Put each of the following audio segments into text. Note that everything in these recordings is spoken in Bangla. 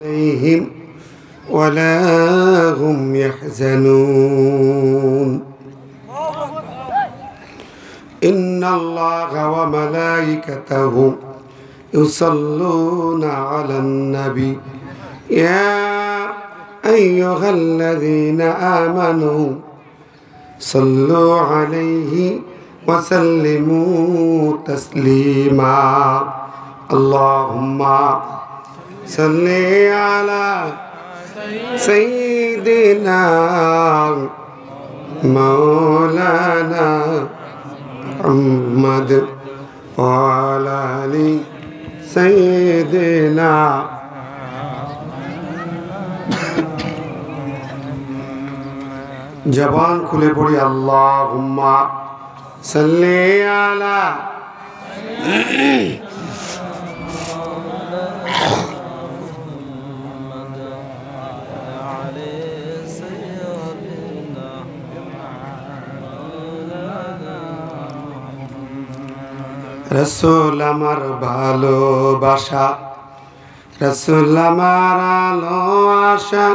عليهم ولا هم يحزنون إن الله وملائكته يصلون على النبي يا أيها الذين آمنوا صلوا عليه وسلموا تسليما اللهم صل على سيدنا مولانا محمد وعلى آل سيدنا জবান খুলে পড়ি আল্লাহুম্মা সাল্লি আলা রাসূল আমার ভালোবাসা রাসূল আমার আলো আশা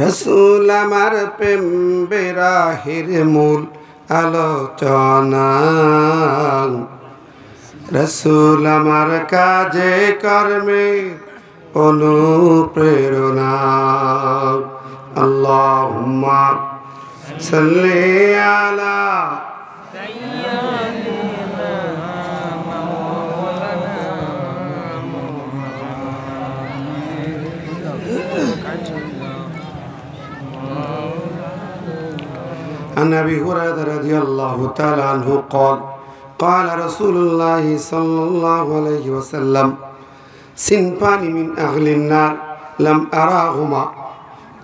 রাসূল আমার প্রেম বিরহের মূল আলোচনা রাসূল আমার কাজে কর্মে অনুপ্রেরণা আল্লাহুম্মা সাল্লি আলা عن أبي هريرة رضي الله تعالى عنه قال قال رسول الله صلى الله عليه وسلم صنفان من أهل النار لم أراهما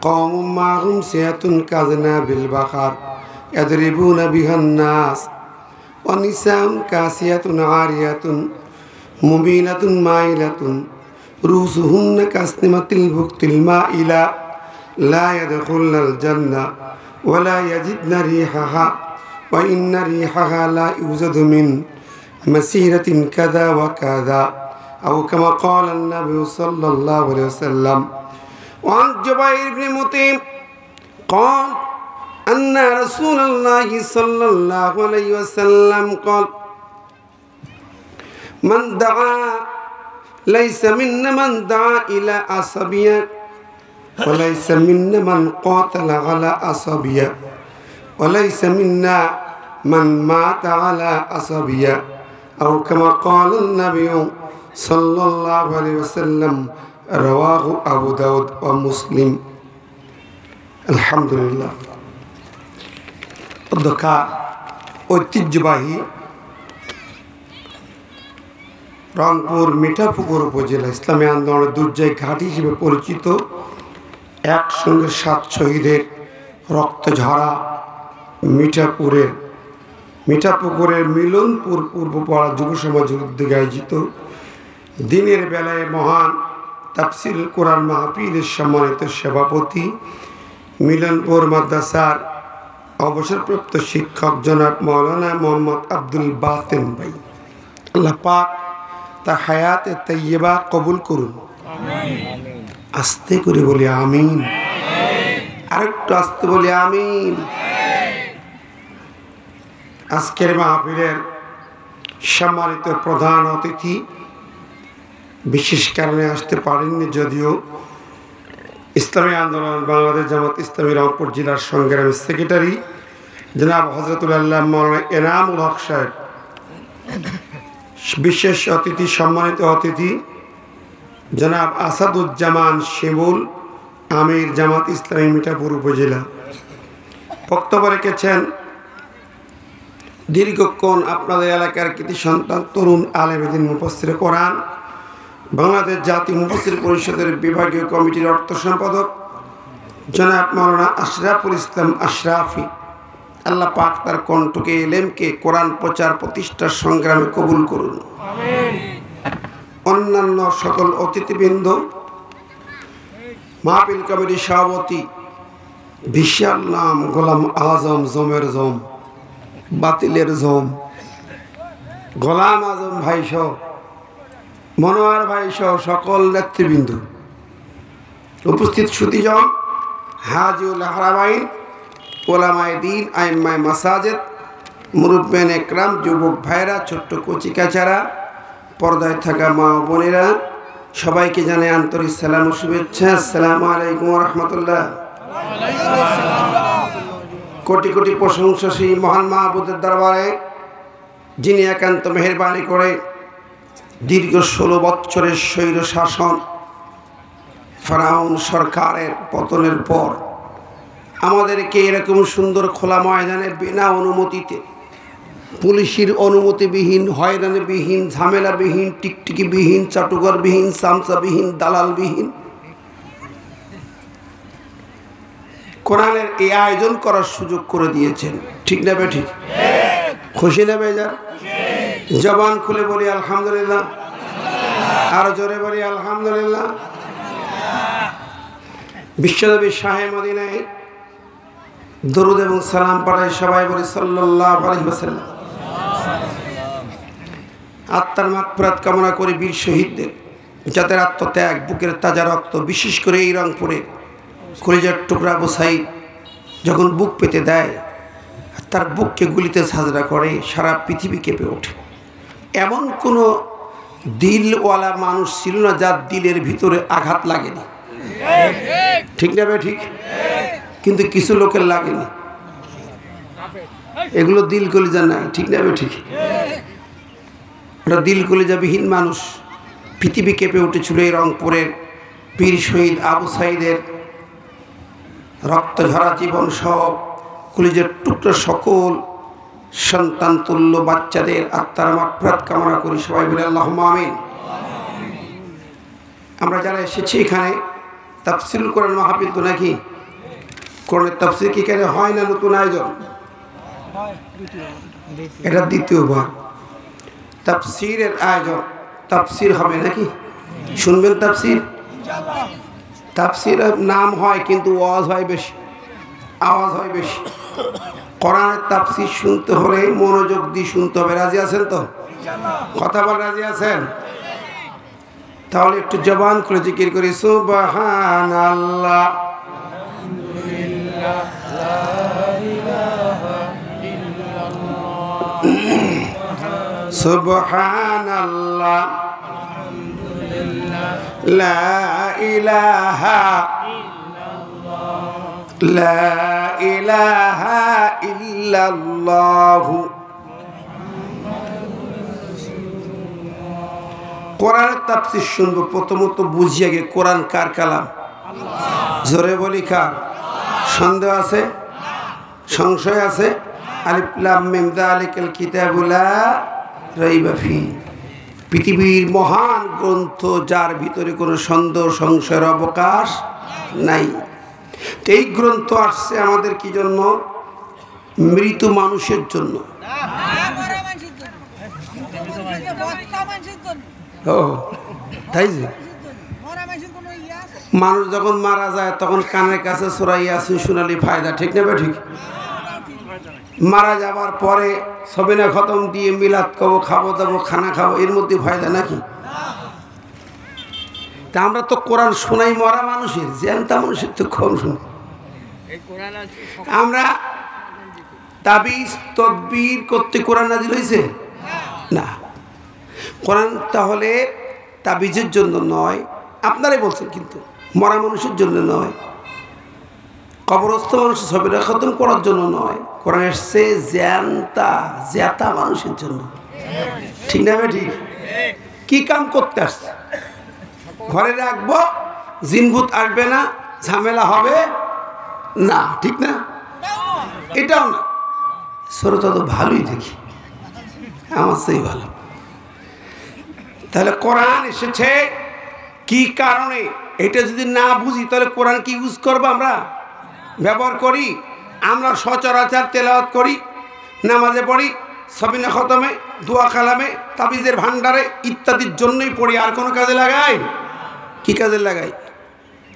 قوم معهم سيئة كأذناب البقر يضربون بها الناس ونساء كاسية عارية مبينة مائلة رؤوسهن كأسنمة البخت المائلة لا يدخلن الجنة ولا يجدن ريحها وإن ريحها لا يوجد من مسيرة كذا وكذا أو كما قال النبي صلى الله عليه وسلم وعن جبير بن مطعم قال أن رسول الله صلى الله عليه وسلم قال من دعا ليس منا من دعا إلى عصبية وليس منا من قاتل على عصبية وليس منا من مات على عصبية أو كما قال النبي صلى الله عليه وسلم رواه أبو داود ومسلم الحمد لله الدكاء ঐতিহ্যবাহী রংপুর মিঠাপুকুর উপজেলা ইসলামী আন্দোলনের দুর্জয় ঘাঁটি হিসেবে পরিচিত একসঙ্গে 7 শহীদের রক্ত ঝরা মিঠাপুকুরের মিলনপুর পূর্বপাড়া যুব সমাজের উদ্যোগে আয়োজিত দিনের বেলায় মহান তাফসীর কোরআন মাহফিলের সম্মানিত সভাপতি মিলনপুর মাদ্রাসার অবসরপ্রাপ্ত শিক্ষক জনাব মাওলানা মোহাম্মদ আব্দুল বাতেন ভাই আল্লাহ পাক তার হায়াতে তাইয়্যিবা কবুল করুন আস্তে করে বলি আমিন আরেকটু আস্তে বলি আমিন আজকের মাহফিলের সম্মানিত প্রধান অতিথি বিশেষ কারণে আসতে পারেননি, যদিও ইসলামী আন্দোলন বাংলাদেশ জামাত ইসলামী রংপুর জেলার সংগ্রামী সেক্রেটারি জনাব হযরতুল্লাহ মাওলানা এনামুল হক সাহেব, বিশেষ অতিথি সম্মানিত অতিথি জনাব আসাদুজ্জামান শিমুল আমির জামাত ইসলামী মিঠাপুর উপজেলা বক্তব্য রেখেছেন। দীর্ঘক্ষণ আপনাদের এলাকার কৃতি সন্তান তরুণ আলেমদ্দিন মুফাসসিরে কোরআন বাংলাদেশ জাতীয় মুফাসসির পরিষদের বিভাগীয় কমিটির অর্থ সম্পাদক জনাব মাওলানা আশরাফুল ইসলাম আশরাফি, আল্লাহ পাক তার কণ্ঠকে এলেমকে কোরআন প্রচার প্রতিষ্ঠার সংগ্রামে কবুল করুন। অন্যান্য সকল অতিথিবৃন্দ, মাহফিল কমিটির সভাপতি বিশাল নাম গোলাম আজম জমের জম বাতিলের জম গোলাম আজম ভাই সহ মনোয়ার ভাই সহ সকল নেতৃবৃন্দ, উপস্থিত সুধীজন, হাজিউল হারামাইন, ওলামায়ে দ্বীন, আইম্মায়ে মাসাজিদ, মুরব্বিয়ান একরাম, যুবক ভাইরা, ছোট্ট কচিকাচারা, পর্দায় থাকা মা ও বোনেরা, সবাইকে জানাই আন্তরিক সালাম ও শুভেচ্ছা। আসসালামু আলাইকুম ওয়া রাহমাতুল্লাহ। কোটি কোটি প্রশংসা সেই মহান মাহবুদের দরবারে, যিনি একান্ত মেহেরবানি করে দীর্ঘ 16 বছরের স্বৈর শাসন ফেরাউন সরকারের পতনের পর আমাদেরকে এরকম সুন্দর খোলা ময়দানে বিনা অনুমতিতে, পুলিশের অনুমতিবিহীন, হয়রানিবিহীন, ঝামেলাবিহীন, টিকটিকিবিহীন, চাটুকারবিহীন, চামচাবিহীন, দালালবিহীন কোরআনের এই আয়োজন করার সুযোগ করে দিয়েছেন। ঠিক না বে ঠিক? খুশি না বেজার? জবান খুলে বলি আলহামদুলিল্লাহ, আরো জোরে বলি আলহামদুলিল্লাহ। বিশ্বনবী শাহে মদিনায় দরুদ এবং সালাম পাঠাই সবাই বলি সাল্লাল্লাহু আলাইহি ওয়াসাল্লাম। আত্মার মাগফিরাত কামনা করি বীর শহীদদের, যাদের আত্মত্যাগ, বুকের তাজা রক্ত, বিশেষ করে এই রংপুরে কলিজার টুকরা আবু সাইদ যখন বুক পেতে দেয়, তার বুককে গুলিতে ঝাঁঝরা করে, সারা পৃথিবী কেঁপে ওঠে। এমন কোনো দিলওয়ালা মানুষ ছিল না যার দিলের ভিতরে আঘাত লাগেনি। ঠিক না ভাই? ঠিক। কিন্তু কিছু লোকের লাগেনি, এগুলো দিল কলিজা নাই। ঠিক না ভাই? ঠিক। ওটা দিল কলিজাবিহীন মানুষ। পৃথিবী কেঁপে উঠেছিল এই রংপুরের বীর শহীদ আবু সাইদের রক্ত ঝরা জীবন সব কলিজার টুকরা সকল সন্তান তুল্য বাচ্চাদের আত্মার মাগফিরাত কামনা করি সবাই বলে আল্লাহুম্মা আমিন। আমরা যারা এসেছি এখানে তাফসীরুল কোরআন মাহফিল তো নাকি? কোরআনের তাফসীর কি এখানে হয় না? নতুন আয়োজন, এটা দ্বিতীয়বার তাফসীরের আয়োজন। তাফসীর হবে নাকি? শুনবেন তাফসীর? তাফসীরের নাম হয় কিন্তু ওয়াজ হয় বেশি, আওয়াজ হয় বেশি। কোরআনের তাফসীর শুনতে হলে মনোযোগ দিয়ে শুনতে হবে। রাজি আছেন তো? কথা বল, রাজি আছেন? তাহলে একটু জবান খুলে জিকির করি সুবহানাল্লাহ, সুবহানাল্লাহ, লা ইলাহা লা ইলাহা ইল্লাল্লাহু। কোরআনের তাফসীর শুনবো, প্রথমত বুঝি আগে কোরআন কার কালাম। জোরে বলি কার? সন্দেহ আছে? সংশয় আছে? আলিফ লাম মিম যালিকাল কিতাবু লা রাইবা ফীহ। পৃথিবীর মহান গ্রন্থ যার ভিতরে কোনো সন্দেহ সংশয়ের অবকাশ নাই। এই গ্রন্থ আসছে আমাদের কি জন্য? মৃত মানুষের জন্য। ও তাই যে মানুষ যখন মারা যায় তখন কানের কাছে সূরা ইয়াসিন শোনালে ফায়দা। ঠিক না ভাই? ঠিক। মারা যাবার পরে সবিনা খতম দিয়ে মিলাদ করবো, খাবো দাবো, খানা খাবো, এর মধ্যে ফায়দা নাকি? তা আমরা তো কোরআন শোনাই মরা মানুষের, জ্যান্ত মানুষের তো কম শুনি। আমরা তাবিজ তদবির করতে কোরআন নাজিল হয়েছে না। কোরআন তাহলে তাবিজের জন্য নয়, আপনারাই বলছেন, কিন্তু মরা মানুষের জন্য নয়, কবরস্থ মানুষের ছবিটা খতম করার জন্য নয়। কোরআন এসছে জ্যাতা মানুষের জন্য। ঠিক না ভাই? ঠিক। কি কাম করতে আসছে? ঘরে রাখবো, জিনভূত আসবে না, ঝামেলা হবে না। ঠিক না? এটাও না। শ্রোতা তো ভালোই দেখি, আমার সেই ভালো। তাহলে কোরআন এসেছে কি কারণে? এটা যদি না বুঝি তাহলে কোরআন কি ইউজ করবো? আমরা ব্যবহার করি, আমরা সচরাচর তেলাওয়াত করি, নামাজে পড়ি, সবিনা খতমে, দোয়া কালামে, তাবিজের ভান্ডারে ইত্যাদির জন্যই পড়ি। আর কোনো কাজে লাগাই? কি কাজে লাগাই?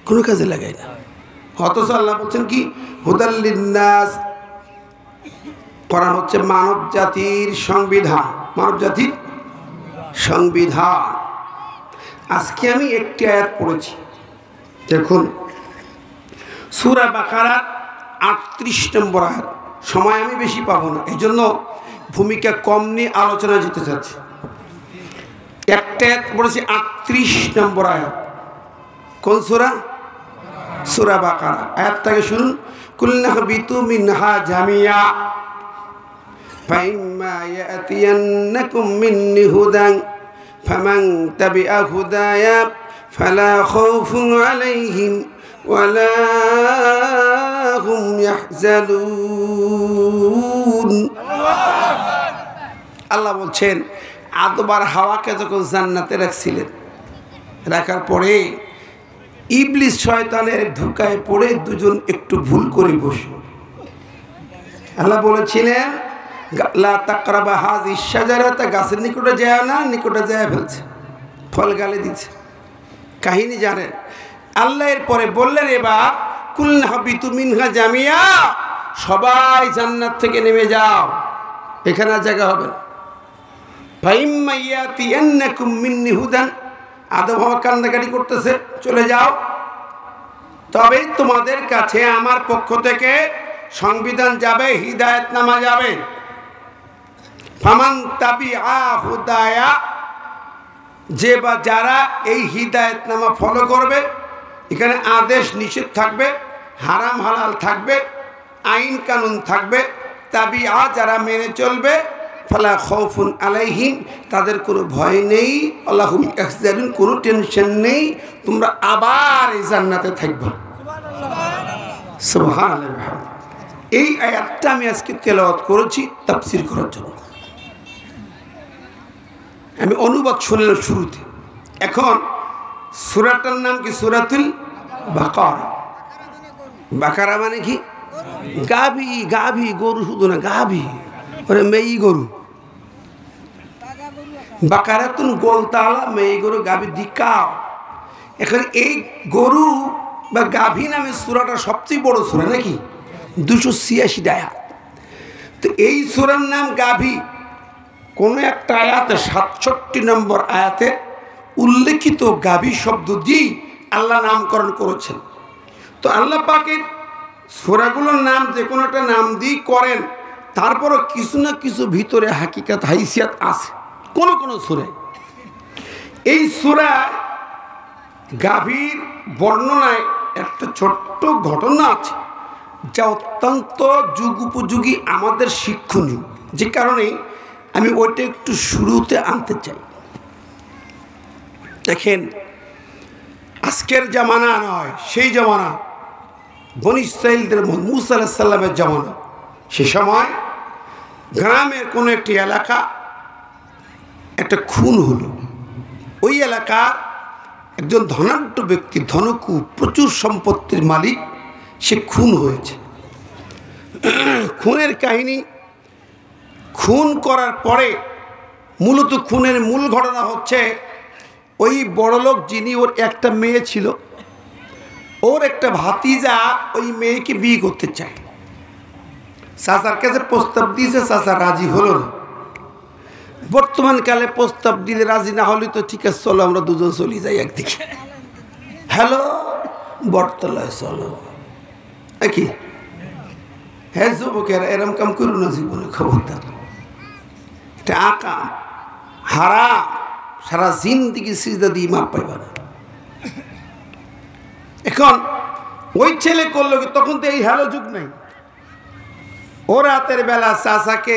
কোনো কাজে লাগাই না। অথচ আল্লাহ বলছেন কি? হুদাল লিন্নাস। কোরআন হচ্ছে মানব জাতির সংবিধান, মানব জাতির সংবিধান। আজকে আমি একটি আয়াত পড়েছি, দেখুন। সূরা বাকারার ৩৮ নম্বর আয়াত। সময় আমি বেশি পাবো না, এই জন্য ভূমিকা কম নিয়ে আলোচনা যেতে চাচ্ছি। একটা বলেছি ৩৮ নম্বর আয়াত। কোন সূরা? সূরা বাকারা। আয়াতটাকে শুনুন। কুল্লা হাবিতু মিনহা জামিয়া ফাইম্মা ইয়াতিয়ান্নাকুম মিন্নি হুদান ফামান তাবিআ হুদায়া ফালা খাউফুন আলাইহিম ওয়ালা হুম ইয়াহজানুন। আল্লাহ বলছেন, আদম আর হাওয়াকে যখন জান্নাতে রাখছিলেন, রাখার পরে ইবলিস শয়তানের ধোঁকায় পড়ে দুজন একটু ভুল করে বসে। আল্লাহ বলেছিলেন, লা তাকরাবা হাযিস শাজারাতা, গাছের নিকটে যায় না, নিকটে যায় ফেলছে, ফল গালে দিচ্ছে। কাহিনী জানেন। আল্লাহ এর পরে বললেন, এবার কুল্লা হাবিতু মিনহা জামিয়া, সবাই জান্নাত থেকে নেমে যাও, এখানে আর জায়গা হবে না। ফাইম্মা ইয়াতিয়ান্নাকুম মিন্নি হুদান, আদম হাওয়া কান্নাকাটি করতেছে, চলে যাও, তবে তোমাদের কাছে আমার পক্ষ থেকে সংবিধান যাবে, হিদায়াতনামা যাবে। ফামান তাবিআ হুদায়া, যে বা যারা এই হিদায়াতনামা ফলো করবে, এখানে আদেশ নিষেধ থাকবে, হারাম হালাল থাকবে, আইন কানুন থাকবে। তাবিআ, যারা মেনে চলবে, ফালা খাউফুন আলাইহিম, তাদের কোনো ভয় নেই, আল্লাহুম ইয়াহজানুন, কোনো টেনশন নেই, তোমরা আবার এই জান্নাতে থাকবে। সুবহানাল্লাহ। এই আয়াতটা আমি আজকে তেলাওয়াত করেছি তাফসীর করার জন্য। আমি অনুবাদ শুনলাম শুরুতে। এখন সূরাটার নাম কি? সূরাতুল বাকারা। বাকারা মানে কি? গাভী। গাভী, গরু শুধু না, গাভী, ওরে মেয়ে গরু। বাকারাতুন গোলতালা, মেয়ে গরু, গাভী দিকাও। এখন এই গরু বা গাভী নামে সূরাটা সবচেয়ে বড় সূরা নাকি? 286 আয়াত। তো এই সূরার নাম গাভী। কোন একটা আয়াতে 67 নম্বর আয়াতে উল্লেখিত গাভী শব্দ দিয়ে আল্লাহ নামকরণ করেছেন। তো আল্লাহ পাকের সূরাগুলোর নাম যে কোনো একটা নাম দিয়ে করেন, তারপরও কিছু না কিছু ভিতরে হাকিকাত, হাইসিয়াত আছে কোন কোন সূরায়। এই সূরা গাভীর বর্ণনায় একটা ছোট্ট ঘটনা আছে, যা অত্যন্ত যুগ উপযোগী, আমাদের শিক্ষণীয়, যে কারণে আমি ওইটা একটু শুরুতে আনতে চাই। দেখেন, আজকের জামানা নয়, সেই জামানা বনী ইসরাঈলদের মূসা আলাইহিস সালামের জামানা। সে সময় গ্রামের কোনো একটি এলাকা একটা খুন হলো। ওই এলাকার একজন ধনাঢ্য ব্যক্তি, ধনকু, প্রচুর সম্পত্তির মালিক, সে খুন হয়েছে। খুনের কাহিনী, খুন করার পরে মূলত খুনের মূল ঘটনা হচ্ছে, ওই বড়লোক যিনি, ওর একটা মেয়ে ছিল, ওর একটা ভাতিজা ওই মেয়েকে বিয়ে করতে চায়। চাচার কাছে প্রস্তাব দিয়েছে, চাচা রাজি হলো না। বর্তমান কালে প্রস্তাব দিলে রাজি না হলে তো ঠিক আছে, চলো আমরা দুজন চলে যাই একদিকে, হ্যালো বটতলায় চলো, কি হ্যাঁ যুবকেরা এরম কাম করো না জীবনে, খবরদার, এটা আকাম, হারাম, সারা জিন্দেগি সিজদা দিয়ে মাপ পাইবা না। এখন ওই ছেলে করলো কি, তখন তো এই হ্যালো যুগ নাই। ও রাতের বেলা চাচাকে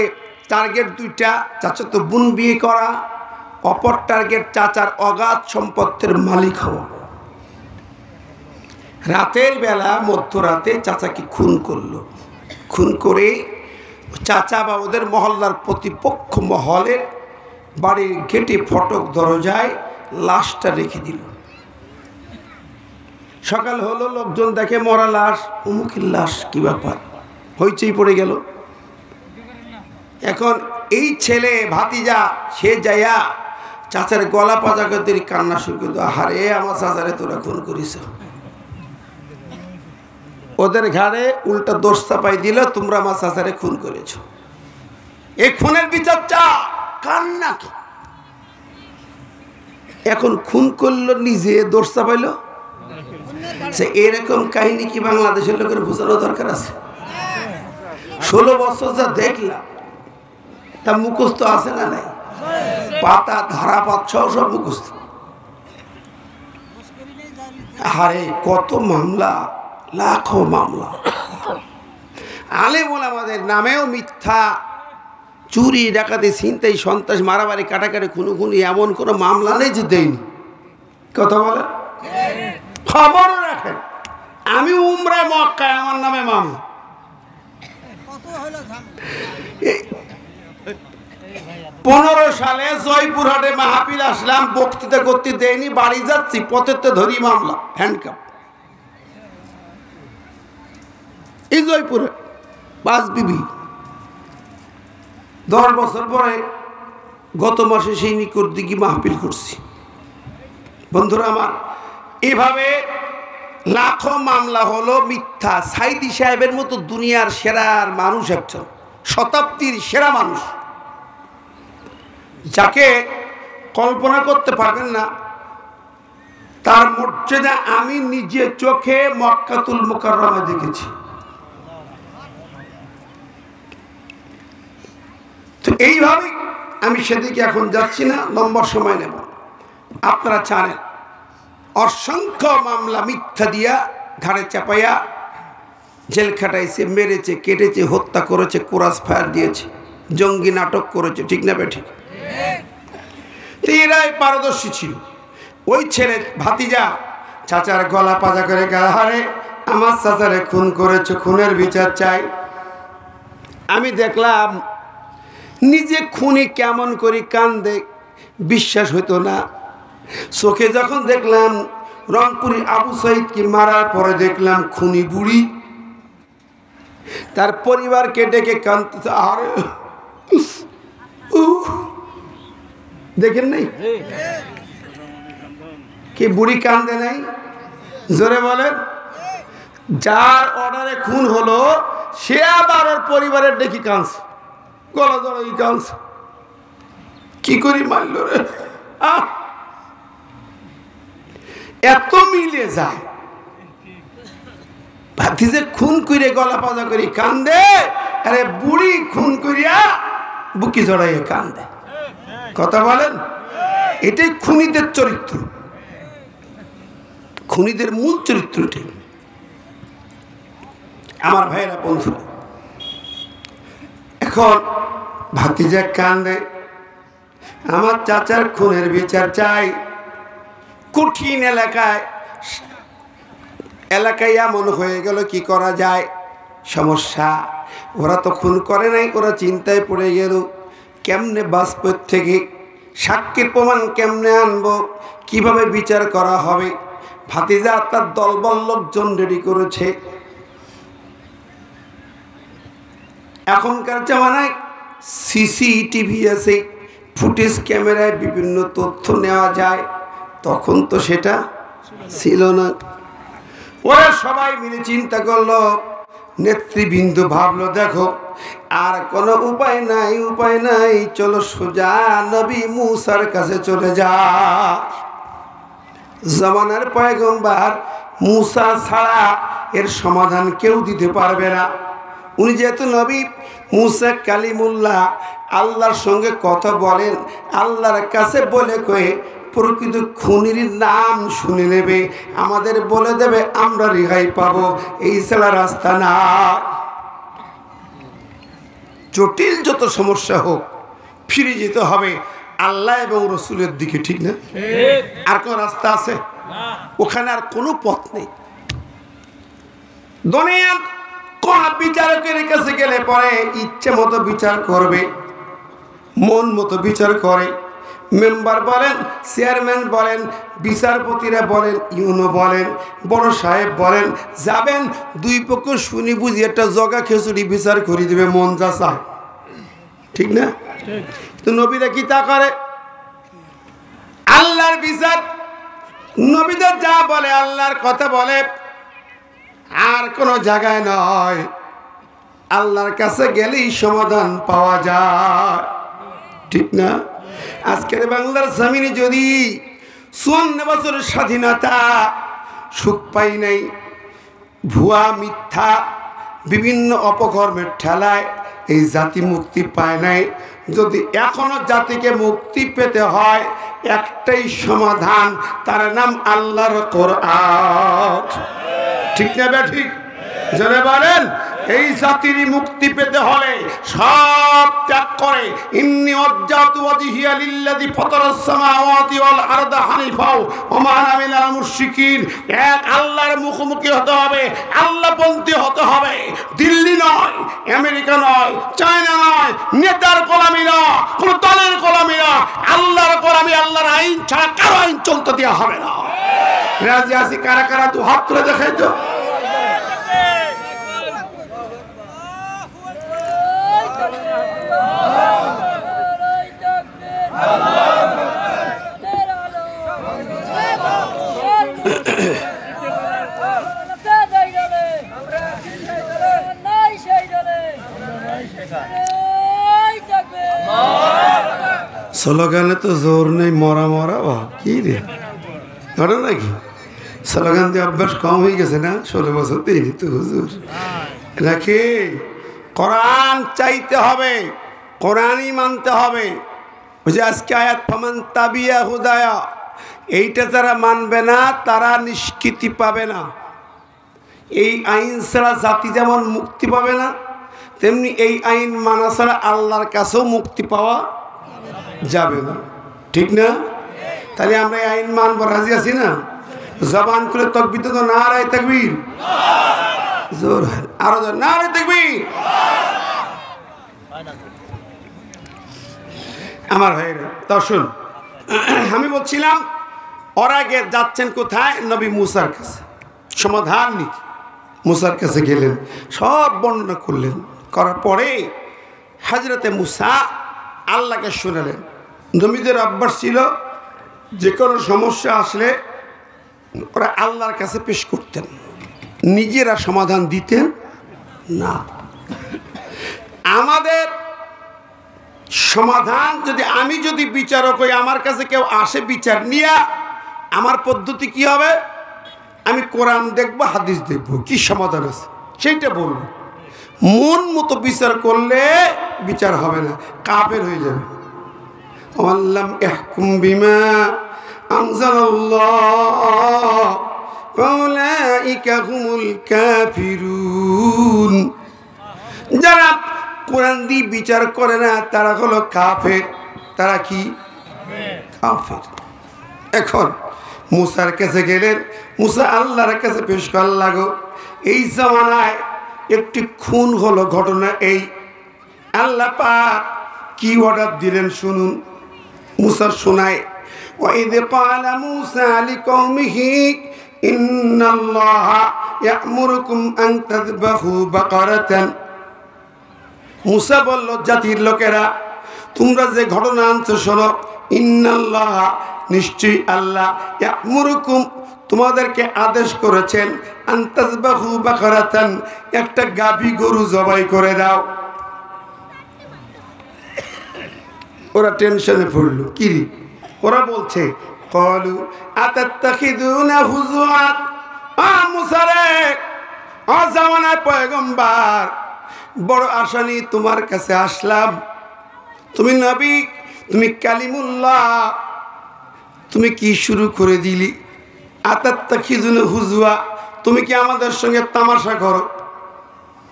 টার্গেট দুইটা, চাচা তো বোন বিয়ে করা, অপর টার্গেট চাচার অগাধ সম্পত্তির মালিক হওয়া। রাতের বেলা মধ্যরাতে চাচাকে খুন করলো। খুন করে চাচা বা ওদের মহল্লার প্রতিপক্ষ মহলের বাড়ির গেটে ফটক দরজায় লাশটা রেখে দিল। সকাল হলো, লোকজন দেখে মরা লাশ, অমুকের লাশ, কি ব্যাপার, হইচই পড়ে গেল। এখন এই ছেলে ভাতিজা, সে যাইয়া চাচার গলা পাজা করতে কান্না শুরু করে, আহারে আমার চাচারে তোরা খুন করিস। ওদের ঘাড়ে উল্টা দোষ চাপাই দিল, তোমরা আমার চাচারে খুন করেছ, এই খুনের বিচার চা। কান্না। এখন খুন করলো নিজে, দোষ চাপাইল সে এরকম কাহিনী কি বাংলাদেশের লোকের বোঝানো দরকার আছে? 16 বছর যা দেখলাম তা মুখস্থ আছে না নাই? পাতা ধারা পাচ্ছাও সব মুখস্থ। আরে কত মামলা, লাখো মামলা। আলেম ওলামাদের নামেও মিথ্যা, চুরি ডাকাতি ছিনতাই সন্ত্রাস মারামারি কাটাকাটি খুনোখুনি এমন কোনো মামলা নেই যে দেয়নি। কথা বলে খবর রাখেন। আমি উমরা মক্কায় আমার নামে মামলা। 15 সালে জয়পুরহাটে মাহফিল আসলাম, বক্তৃতা করতে দেয়নি, বাড়ি যাচ্ছি পথেতে ধরি মামলা, হ্যান্ডকাপ। এই জয়পুরে 5 বিবি। 10 বছর পরে গত মাসে সেই নিকট দিকে মাহফিল করছি। বন্ধুরা আমার, এভাবে লাখো মামলা হলো মিথ্যা। সাইদি সাহেবের মতো দুনিয়ার সেরা মানুষ, একজন শতাব্দীর সেরা মানুষ, যাকে কল্পনা করতে পারবেন না, তার মর্যাদা আমি নিজে চোখে মক্কাতুল মুকাররমা দেখেছি। তো এইভাবে আমি সেদিকে এখন যাচ্ছি না, লম্বা সময় নেব। আপনারা জানেন অসংখ্য মামলা মিথ্যা দিয়া ঘাড়ে চাপাইয়া জেল খাটাইছে, মেরেছে, কেটেছে, হত্যা করেছে, কোরাস ফায়ার দিয়েছে, জঙ্গি নাটক করেছে, ঠিক না বেঠিক? এরাই পারদর্শী ছিল। ওই ছেলে ভাতিজা চাচার গলা পাজা করে হারে আমার চাচারে খুন করেছে, খুনের বিচার চাই। আমি দেখলাম নিজে খুনি কেমন করে কান্দে, বিশ্বাস হইতো না। চোখে যখন দেখলাম রংপুরি আবু সাইদকে মারার পরে দেখলাম খুনি বুড়ি তার পরিবারকে ডেকে কাঁদতেছে। আরে দেখেন নাই কি বুড়ি কান্দে নাই? জোরে বলেন। যার অর্ডারে খুন হলো সে আবার ওর পরিবারের ডেকে কাঁদছে, গলা জড়াই কাঁদছে। কি করি মারল রে? এত মিলে যায়। ভাতিজে খুন করে গলা পাজা করে কান্দে, আরে বুড়ি খুন করিয়া বুকি জড়াইয়া কান্দে। কথা বলেন, এটাই খুনিদের চরিত্র, খুনিদের মূল চরিত্র এটাই। আমার ভাইয়েরা, বন্ধুরা, এখন ভাতিজা কান্দে, আমার চাচার খুনের বিচার চাই। কঠিন এলাকায় এমন হয়ে গেল, কি করা যায়? সমস্যা। ওরা তো খুন করে নাই, ওরা চিন্তায় পড়ে গেল কেমনে বাঁচব, থেকে সাক্ষীর প্রমাণ কেমনে আনবো, কিভাবে বিচার করা হবে। ভাতিজা তার দলবল লোকজন রেডি করেছে। এখনকার জামানায় সিসিটিভি আছে, ফুটেজ ক্যামেরায় বিভিন্ন তথ্য নেওয়া যায়, তখন তো সেটা ছিল না। ওরা সবাই মিলে চিন্তা করলো, নেতৃবৃন্দ ভাবলো দেখো আর কোনো উপায় নাই, চলো সোজা নবী মুসার কাছে চলে যা। জামানার পয়গম্বর মুসা ছাড়া এর সমাধান কেউ দিতে পারবে না। উনি যেহেতু নবী, মুসা কালিমুল্লাহ, আল্লাহর সঙ্গে কথা বলেন, আল্লাহর কাছে বলে কয়ে প্রকৃত খুনির নাম শুনে নেবে, আমাদের বলে দেবে, আমরা রেহাই পাবো। এই ছাড়া রাস্তা না। জটিল যত সমস্যা হোক, ফিরে যেতে হবে আল্লাহ এবং রসুলের দিকে, ঠিক না? আর কোন রাস্তা আছে? ওখানে আর কোনো পথ নেই। দুনিয়ার কোন বিচারকের কাছে গেলে পরে ইচ্ছে মতো বিচার করবে, মন মতো বিচার করে। মেম্বার বলেন, চেয়ারম্যান বলেন, বিচারপতিরা বলেন, ইউনো বলেন, বড় সাহেব বলেন, যাবেন দুই পক্ষ শুনি বুঝি একটা জগা খিচুড়ি বিচার করে দিবে, মন যা চায়, ঠিক না? তো নবীরা কি তা করে? আল্লাহর বিচার, নবীদের যা বলে আল্লাহর কথা বলে, আর কোনো জায়গায় নয়। আল্লাহর কাছে গেলেই সমাধান পাওয়া যায়, ঠিক না? আজকের বাংলার জমিনে যদি 54 বছরের স্বাধীনতা, সুখ পাই নাই, ভুয়া মিথ্যা বিভিন্ন অপকর্মের ঠেলায় এই জাতি মুক্তি পায় নাই। যদি এখনো জাতিকে মুক্তি পেতে হয় একটাই সমাধান, তার নাম আল্লাহর কোরআন। ঠিক না ঠিক? জোরে বলেন। এই জাতির মুক্তি পেতে হলে সব ত্যাগ করে ইন্নী ওয়াজ্জাহতু ওয়াজহিয়া লিল্লাযী ফাতারাস সামাওয়াতি ওয়াল আরদা হানিফা ওয়া মা আনা মিনাল মুশরিকিন। এক আল্লাহর মুখোমুখি হতে হবে, আল্লাহপন্থী হতে হবে। দিল্লি নয়, আমেরিকা নয়, চায়না নয়, নেতার গোলামি না, কোন দলের গোলামি না, আল্লাহর গোলামি। আল্লাহর আইন ছাড়া কারো আইন চলতে দেওয়া হবে না। রাজি আছি? কারা কারা দু হাত তুলে দেখাই তো। স্লোগানে তো জোর নেই, মরা মরা বা কি রে ধরো নাকি? স্লোগান দিয়ে অভ্যাস কম হয়ে গেছে না? 16 বছর দিইনি তো হুজুর। নাকি কোরআন চাইতে হবে, কোরআনই মানতে হবে। ওই যে আজকে আয়াত ফামান তাবিয়া হুদায়া, এইটা যারা মানবে না তারা নিষ্কৃতি পাবে না। এই আইন ছাড়া জাতি যেমন মুক্তি পাবে না, তেমনি এই আইন মানা ছাড়া আল্লাহর কাছেও মুক্তি পাওয়া যাবে না। ঠিক না? তাহলে আমরা এই আইন মানবো, রাজি আছি না? জবান খুলে তাকবীর তো নারায়ে তাকবীর, জোর আরো জোর নারায়ে তাকবীর। আমার ভাইরা দর্শন, আমি বলছিলাম ওরা যাচ্ছেন কোথায়? নবী মুসার কাছে। সমাধান নিতে মুসার কাছে গেলেন, সব বর্ণনা করলেন। করার পরে হযরতে মুসা আল্লাহকে শোনালেন। নবীদের অভ্যাস ছিল যে কোনো সমস্যা আসলে ওরা আল্লাহর কাছে পেশ করতেন, নিজেরা সমাধান দিতেন না। আমাদের সমাধান আমি যদি বিচারক হই, আমার কাছে কেউ আসে বিচার নিয়ে, আমার পদ্ধতি কি হবে? আমি কোরআন দেখবো, হাদিস দেখবো, কি সমাধান আছে সেইটা বলবো। মন মতো বিচার করলে বিচার হবে না, কাফের হয়ে যাবে। আল্লাম ইহকুম বিমা আনজালাল্লাহ ফাউলাইকা হুমুল কাফিরুন। যারা কোরআন দিয়ে বিচার করে না তারা হলো কাফের। তারা কি? কাফের। এখন মুসার কাছে গেলেন, মুসা আল্লাহর কাছে পেশ করার লাগো। এই জামানায় একটি খুন হলো, ঘটনা এই। আল্লাহ পাক কি অর্ডার দিলেন শুনুন। মুসা শোনায়, ওয়াইদ ক্বালা মুসা লিকওমিহি ইন্নাল্লাহা ইয়া'মুরুকুম আন তাযবাহু বাকারাতান। মুসা বলল, জাতির লোকেরা তোমরা যে ঘটনা আনছো শোনো। ইন্নাল্লাহা, নিশ্চয়ই আল্লাহ, ইয়া'মুরুকুম, তোমাদেরকে আদেশ করেছেন, আন তাযবাহু বাকারাতান, একটা গাভী গরু জবাই করে দাও। ওরা টেনশনে পড়লো, কি রে? ওরা বলছে, ক্বালু আতাত্তাখিযুনা হুজুয়া। মুসা রে, জামানার পয়গম্বর, বড় আশা নিয়ে তোমার কাছে আসলাম। তুমি নবী, তুমি কালিমুল্লাহ, তুমি কি শুরু করে দিলি? আতাত্তাখিযুনা হুজুয়া, তুমি কি আমাদের সঙ্গে তামাশা করো?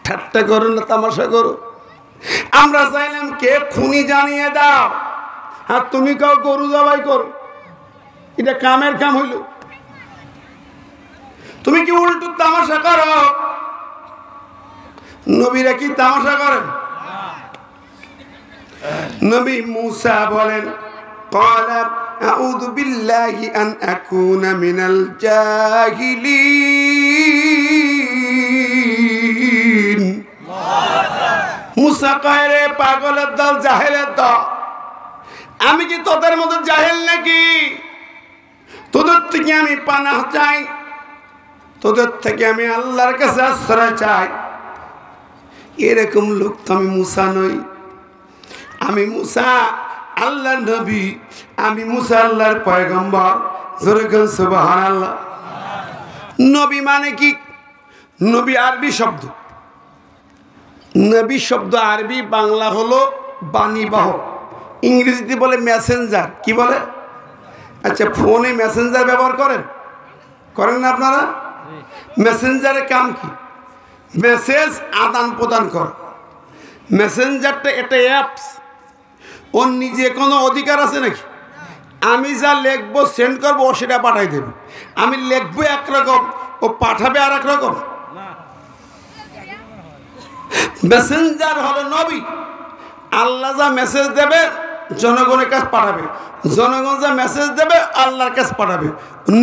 ঠাট্টা করো না তামাশা করো? আমরা চাইলাম কে খুনি জানিয়ে দাও, আর তুমি কাউ গরু জবাই করো। এটা কামের কাম হইল? তুমি কি উল্টো তামাশা করো? নবীরা কি তামাশা করেন? নবী মুসা বলেন, ক্বালা আউযু বিল্লাহি আন আকুনা মিনাল জাহিলিন। মুসা কয়, রে পাগলের দল, জাহেলের দল, আমি কি তোদের মতো জাহেল নাকি? তোদের থেকে আমি পানাহ চাই, তোদের থেকে আমি আল্লাহর কাছে আশ্রয় চাই। এরকম লোক তো আমি মুসা নই। আমি মুসা আল্লাহর নবী, আমি মুসা আল্লাহর পয়গম্বর। জোরে বলেন সুবহানাল্লাহ। নবী মানে কি? নবী আরবি শব্দ, নবী শব্দ আরবি, বাংলা হলো বাণীবাহক, ইংরেজিতে বলে মেসেঞ্জার। কি বলে? আচ্ছা, ফোনে মেসেঞ্জার ব্যবহার করেন না আপনারা? মেসেঞ্জারের কাম কি? মেসেজ আদান প্রদান করা। মেসেঞ্জারটা একটা অ্যাপস, ওর নিজে কোনো অধিকার আছে নাকি? আমি যা লিখবো সেন্ড করবো, ও সেটা পাঠাই দেবে। আমি লিখবো একরকম, ও পাঠাবে আর এক রকম। মেসেঞ্জার হলো নবী। আল্লাহ যা মেসেজ দেবে জনগণের কাছে পাঠাবে, জনগণ যা মেসেজ দেবে আল্লাহর কাছে পাঠাবে।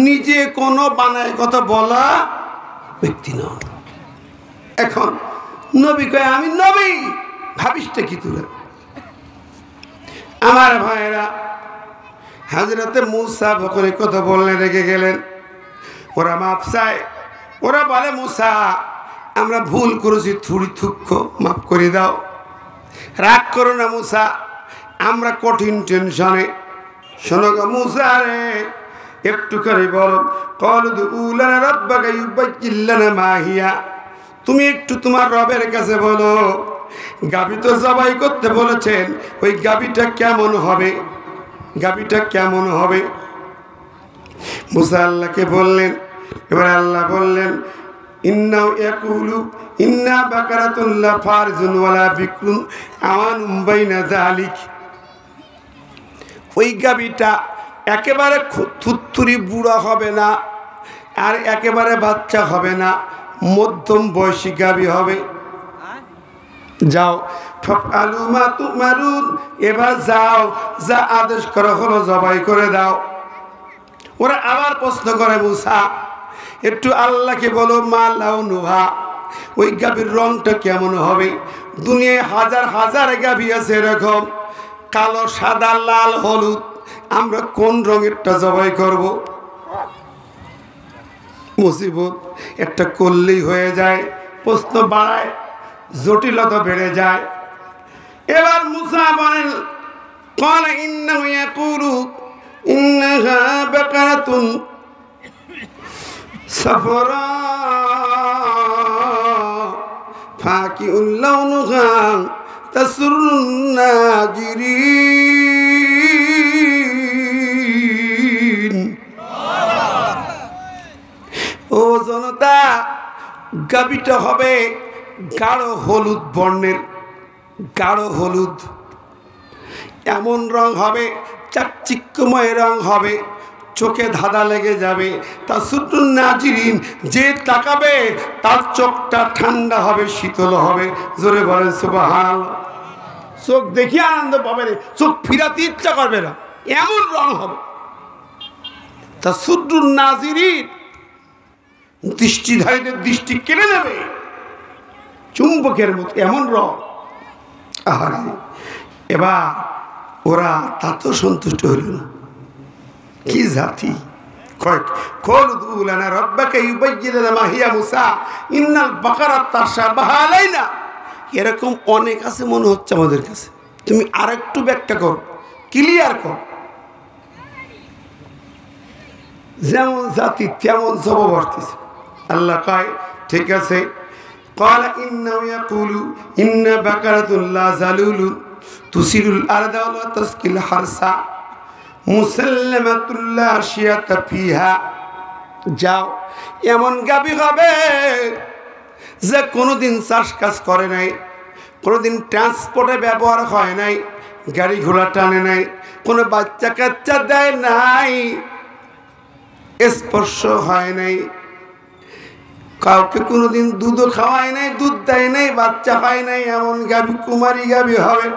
নিজে কোনো বানায় কথা বলা ব্যক্তি নন। এখন নবী কয় আমি নবী, ভাবিসটা কি তুলে? আমার ভাইরা, হযরতে মূসা বকরে কথা বললেন, রেগে গেলেন। ওরা মাপ চায়, ওরা বলে মুসা আমরা ভুল করেছি, থুড়ি থুক্ষ মাফ করে দাও। রাগ করো না মুসা, আমরা কঠিন টেনশনে। শোনো গো মুসা রে, একটু করে বলো, কলু উলানা রাব্বাকা ইউবাইয়্যিন লানা মা হিয়া। তুমি একটু তোমার রবের কাছে বলো, গাভী তো জবাই করতে বলেছেন, ওই গাভীটা কেমন হবে? গাভীটা কেমন হবে? মুসা আল্লাহকে বললেন। এবার আল্লাহ বললেন, ইন্নাহু ইয়াকুলু ইন্না বাকারাতুন লা ফারজুন ওয়ালা বিকরুন আওয়ানুম বাইনা যালিক। ওই গাভীটা একেবারে থুত্তুরি বুড়া হবে না, আর একেবারে বাচ্চা হবে না, মধ্যম বয়সী গাভী হবে। যাও ফাফআলু মা তুমারুন, এবার যাও, যা আদেশ করা হলো জবাই করে দাও। ওরা আবার প্রশ্ন করে, মুসা একটু আল্লাহকে বলো, মা লাউনুহা, ওই গাভীর রংটা কেমন হবে? দুনিয়ায় হাজার হাজার গাভী আছে এরকম, কালো, সাদা, লাল, হলুদ, আমরা কোন রঙেরটা জবাই করব? মুসিবত একটা করলেই হয়ে যায়, প্রশ্ন বাড়ায়, জটিলতা বেড়ে যায়। এবার মুসা বলেন, ক্বালা ইন্নাহু ইয়াকুলু ইন্নাহা বাকারাতুন সাফরা ফাকিউল লাউনুহা তাসরুন নাজিরিন। ও জনতা, গাভীটা হবে গাঢ় হলুদ বর্ণের, গাঢ় হলুদ, এমন রং হবে, চাকচিক্যময় রং হবে, চোখে ধাঁধা লেগে যাবে। তা সুতুন নাজিরিন, যে তাকাবে তার চোখটা ঠান্ডা হবে, শীতল হবে। জোরে বলেন সুবহানাল্লাহ। চোখ দেখে আনন্দ পাবে রে, চোখ ফিরাতে ইচ্ছা করবে না, এমন রং হবে। তা সুতুন নাজিরিন, দৃষ্টিধারীদের দৃষ্টি কেড়ে নেবে, চুম্বকের মতো এমন রং। আহারে, এবার ওরা তাতেও সন্তুষ্ট হইল না। কি জাতি! এরকম অনেক আছে মনে হচ্ছে আমাদের কাছে, তুমি আরেকটু ব্যাখ্যা করো, ক্লিয়ার কর। যেমন জাতি তেমন জবাবর্তিস। আল্লাহ কয় ঠিক আছে, قال إنه يقول إن بقرة لا ذلول تثير الأرض ولا تسقي الحرث مسلمة لا شية فيها। যাও, এমন গাভী হবে যে কোনোদিন চাষ কাজ করে নাই, কোনোদিন ট্রান্সপোর্টে ব্যবহার হয় নাই, গাড়ি ঘোড়া টানে নাই, কোনো বাচ্চা কাচ্চা দেয় নাই, স্পর্শ হয় নাই, কাউকে কোনোদিন দুধও খাওয়ায় নাই, দুধ দেয় নাই, বাচ্চা হয় নাই, এমন গাভী কুমারী গাভী হবে।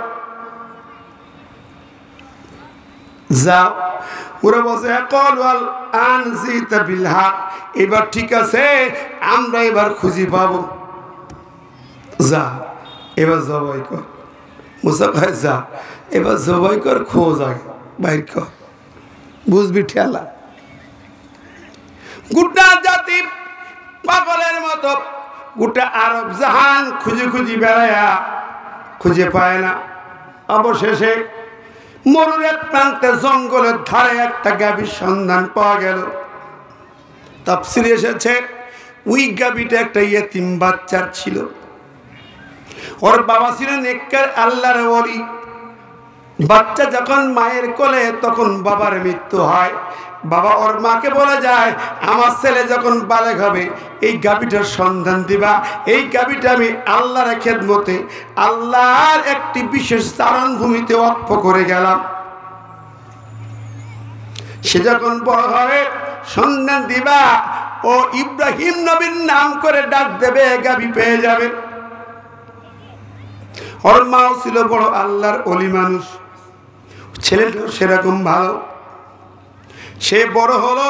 যাও, ওরা বসে কল আনজিতা বিল হক, এবার ঠিক আছে, আমরা এবার খুঁজি পাবো। যা, এবার জবাই কর। মুসা ভাই যা, এবার জবাই কর, খোঁজ আগে বাইর কর, বুঝবি ঠেলা। গোটা জাতি পাগলের মতো, গোটা আরব জাহান খুঁজে খুঁজি বেড়ায়া খুঁজে পায় না। অবশেষে মরুর এক প্রান্তে জঙ্গলের ধারে একটা গাভীর সন্ধান পাওয়া গেল। তাফসীরে এসেছে ওই গাভীটা একটা ইয়েতিম বাচ্চার ছিল। ওর বাবা ছিল নেককার আল্লাহর ওলি। বাচ্চা যখন মায়ের কোলে তখন বাবার মৃত্যু হয়। বাবা ওর মাকে বলে যায়, আমার ছেলে যখন বালেগ হবে এই গাভীটার সন্ধান দিবা। এই গাভীটা আমি আল্লাহর খেদমতে আল্লাহর একটি বিশেষ চারণভূমিতে ওয়াকফ করে গেলাম। সে যখন বড় হবে সন্ধান দিবা, ও ইব্রাহিম নবীর নাম করে ডাক দেবে, গাভী পেয়ে যাবে। ওর মাও ছিল বড় আল্লাহর ওলি মানুষ, ছেলেটাও সেরকম ভালো। সে বড় হলো,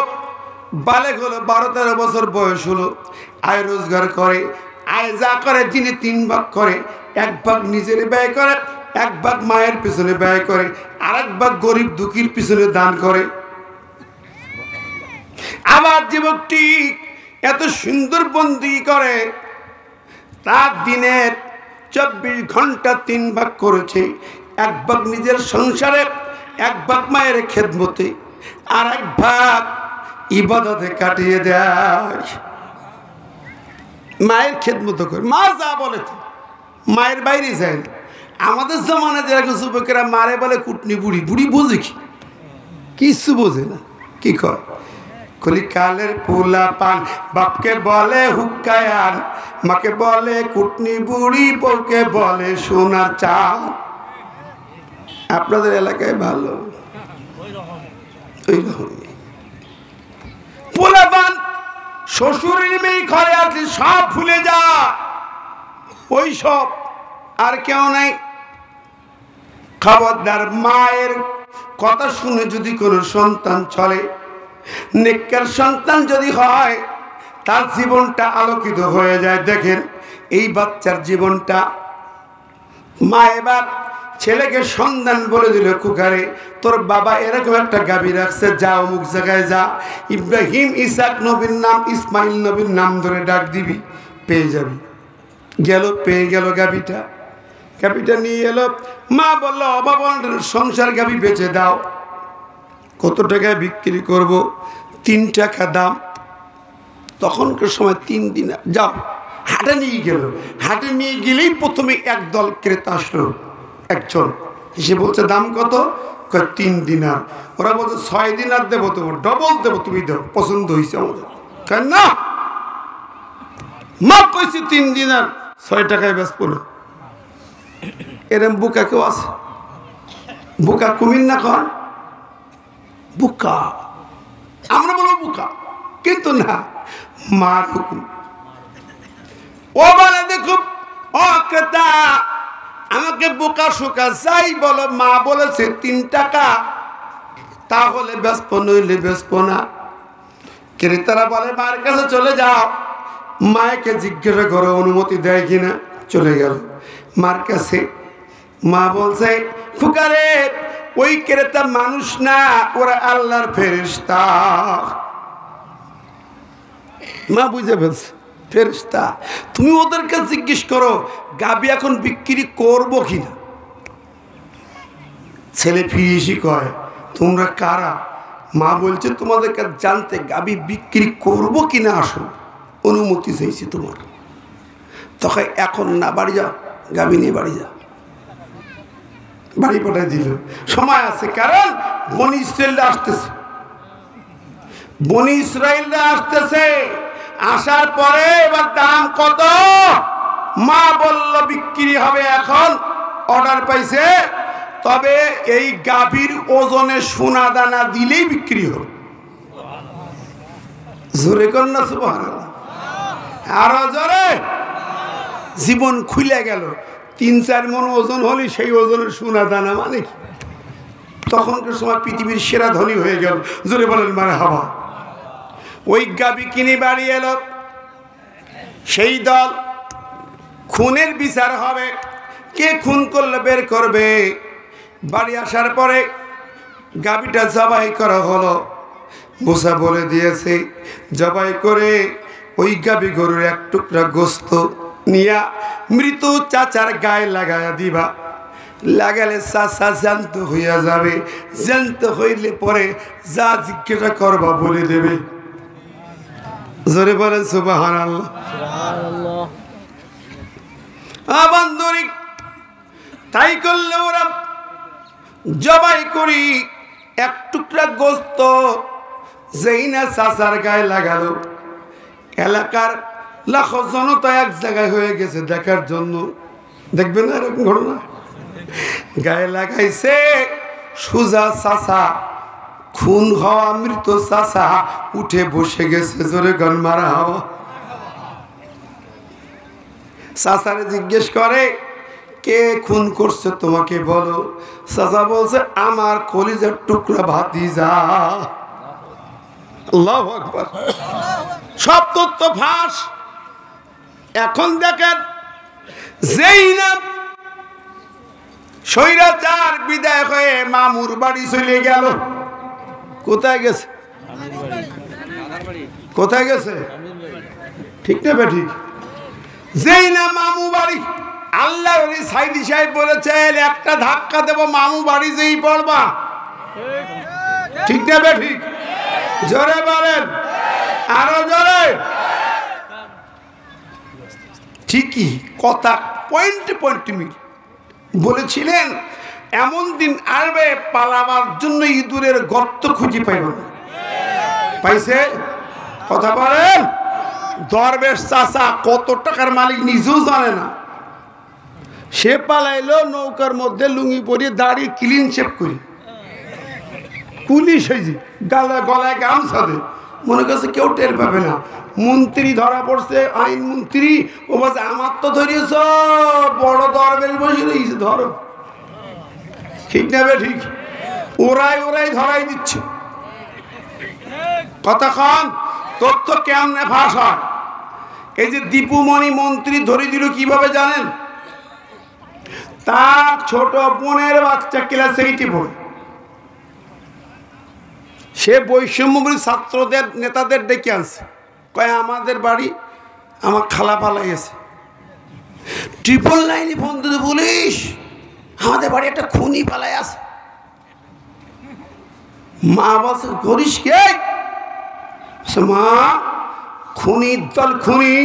বালেগ হলো, 12-13 বছর বয়স হলো। আয় রোজগার করে, আয় যা করে দিনে 3 ভাগ করে। 1 ভাগ নিজের ব্যয় করে, 1 ভাগ মায়ের পিছনে ব্যয় করে, আর 1 ভাগ গরিব দুঃখীর পিছনে দান করে। আবার যুবকটি এত সুন্দর বন্দী করে, তার দিনের 24 ঘন্টা 3 ভাগ করেছে। 1 ভাগ নিজের সংসারে, 1 ভাগ মায়ের খেদমতে, আর 1 ভাগ ইবাদতে কাটিয়ে দেয়। মায়ের খেদমত করে, মা যা বলে তো মায়ের বাইরে যায় না। আমাদের জমানে যেরকম যুবকেরা মারে বলে কুটনি বুড়ি, বুড়ি বোঝে কি? কিছু বোঝে না। কি কয়? কলিকালের পোলা পান, বাপকে বলে হুক্কায়ান, মাকে বলে কুটনি বুড়ি, বউকে বলে সোনার চাঁদ। আপনাদের এলাকায় ভালো ওই রকম পোলা পান, শ্বশুরের মেয়ে ঘরে আসলে সব ভুলে যা, ওই সব আর কেউ নাই। খবরদার, মায়ের কথা শুনে যদি কোনো সন্তান চলে, নেককার সন্তান যদি হয়, তার জীবনটা আলোকিত হয়ে যায়। দেখেন এই বাচ্চার জীবনটা। মা এবার ছেলেকে সন্ধান বলে দিল, কুকারে তোর বাবা এরকম একটা গাভী রাখছে, যা অমুক জায়গায় যা, ইব্রাহিম ইসাক নবীর নাম, ইসমাইল নবীর নাম ধরে ডাক দিবি, পেয়ে যাবি। গেল, পেয়ে গেল গাভীটা। গাভীটা নিয়ে এলো। মা বলল, বাবা সংসার গাভী বেচে দাও। কত টাকায় বিক্রি করব? 3 টাকা দাম। তখনকার সময় 3 দিন। যাও, হাটে নিয়ে গেল। হাটে নিয়ে গেলেই প্রথমে একদল ক্রেতা আসলো। একজন সে বলছে, দাম কত? 3 দিনার। ওরা বলছে 6 দিনার দেবো, তোমার ডবল দেবো, তুমি দেবো, পছন্দ হয়েছে আমাদের। কেন না? মা কইছি 3 দিনার, 6 টাকায় বেচবো না। এরম বুকা কেউ আছে? বুকা কুমির না কন? বুকা, আমরা বলবো বুকা, কিন্তু না, মার হুকুম। ও বলে, দেখো ও ক্রেতা, আমাকে বোকা শোকা যাই বলো, মা বলেছে 3 টাকা, তাহলে বেচবো, নইলে বেচবো না। ক্রেতারা বলে, মার কাছে চলে যাও, মাকে জিজ্ঞাসা করো অনুমতি দেয় কিনা। চলে গেল মার কাছে। মা বলছে, ফুকারে ওই ক্রেতা মানুষ না, ওরা আল্লাহর ফেরেশতা। মা বুঝে ফেলছে, ফেরেশতা। তুমি ওদেরকে জিজ্ঞেস করো গাভী এখন বিক্রি করবো কিনা। ছেলে ফিরে এসে কয়, তোমরা কারা? মা বলছে, তোমাদেরকে জানতে গাভী বিক্রি করবো কিনা, আসো, অনুমতি চাইছি তোমার। তখন এখন না, বাড়ি যাও, গাভী নিয়ে বাড়ি যাও। বাড়ি পাঠাই দিল। সময় আছে, কারণ বনি ইসরায়েলরা আসতেছে। বনি ইসরায়েলরা আসতেছে। আসার পরে এবার দাম কত? মা বলল বিক্রি হবে এখন, অর্ডার পাইছে, তবে এই গাভীর ওজনে সোনা দানা দিলেই বিক্রি হবে। জোরে কন্যা সুবহানাল্লাহ, আরো জোরে। জীবন খুলে গেল। 3-4 মণ ওজন হলে সেই ওজনের সোনা দানা, মানে কি? তখনকার সময় পৃথিবীর সেরা ধনী হয়ে গেল। জোরে বলেন মারহাবা। ওই গাভী কিনে বাড়ি এলো। সেই দল, খুনের বিচার হবে, কে খুন করলে বের করবে। বাড়ি আসার পরে গাভীটা জবাই করা হলো। মুসা বলে দিয়েছে, জবাই করে ওই গাভী গরুর 1 টুকরা গোস্ত নিয়া মৃত চাচার গায়ে লাগাইয়া দিবা। লাগালে চাচা জ্যান্ত হইয়া যাবে। জ্যান্ত হইলে পরে যা জিজ্ঞাসা করবা বলে দেবে। জোরে বলেন সুবহানাল্লাহ। বান্দরিক তাই করলে ওরা জবাই করি এক টুকরা গোস্ত যেই না চাচার গায়ে লাগালো, এলাকার লাখো জনতা এক জায়গায় হয়ে গেছে দেখার জন্য। দেখবেন না এরকম ঘটনা? গায়ে লাগাইছে সুজা চাচা, খুন হওয়া মৃত চাচা উঠে বসে গেছে। জোরে গান মারা হওয়া। চাচারে জিজ্ঞেস করে, কে খুন করছে তোমাকে বলো। চাচা বলছে, আমার কলিজার টুকরা ভাতিজা। আল্লাহু আকবার। সব তথ্য ফাঁস। এখন দেখেন, যেই না স্বৈরাচার বিদায় হয়ে মামুর বাড়ি চলে গেল। কোথায় গেছে? কোথায় গেছে? ঠিক না বেঠিক? যেই না মামু বাড়ি, আল্লাহ সাইদি সাহেব বলেছেন একটা ধাক্কা দেব মামু বাড়ি যেই পড়বা। ঠিক না বেঠিক? জোরে বলেন, আরো জোরে। ঠিকই কথা, পয়েন্টে পয়েন্টে মিল বলেছিলেন। এমন দিন আসবে পালাবার জন্য ইঁদুরের গর্ত খুঁজে পাইব না। পাইছে? কথা বলেন। দরবেশ চাচা কত টাকার মালিক নিজেও জানে না। সে পালাইলো নৌকার মধ্যে লুঙ্গি পরিয়ে দাড়ি ক্লিন শেপ করি, পুলিশ হয়েছে, গলায় গামছা দে, মনে করছে কেউ টের পাবে না। মন্ত্রী ধরা পড়ছে, আইন মন্ত্রী। ও বলছে, আমার তো ধরিয়েছ, বড় দরবেশ বসে রয়েছে, ধরো। ঠিক না বে ঠিক? ওরাই ধরাই দিচ্ছে। কতক্ষণ তথ্য কেমনে ফাঁস হয়? এই যে দীপুমণি মন্ত্রী ধরে দিল কিভাবে জানেন? তার ছোট বোনের বাচ্চা ক্লাস 8-এ পড়ে। সে বৈষম্যবিরোধী ছাত্রদের নেতাদের ডেকে আনছে, কয় আমাদের বাড়ি আমার খালা পালাই আছে। 999 ফোন দিতে, পুলিশ আমাদের বাড়ি একটা খুনি পালাই আছে। মা বলছে, করিস কে? মা, খুনির দল খুনি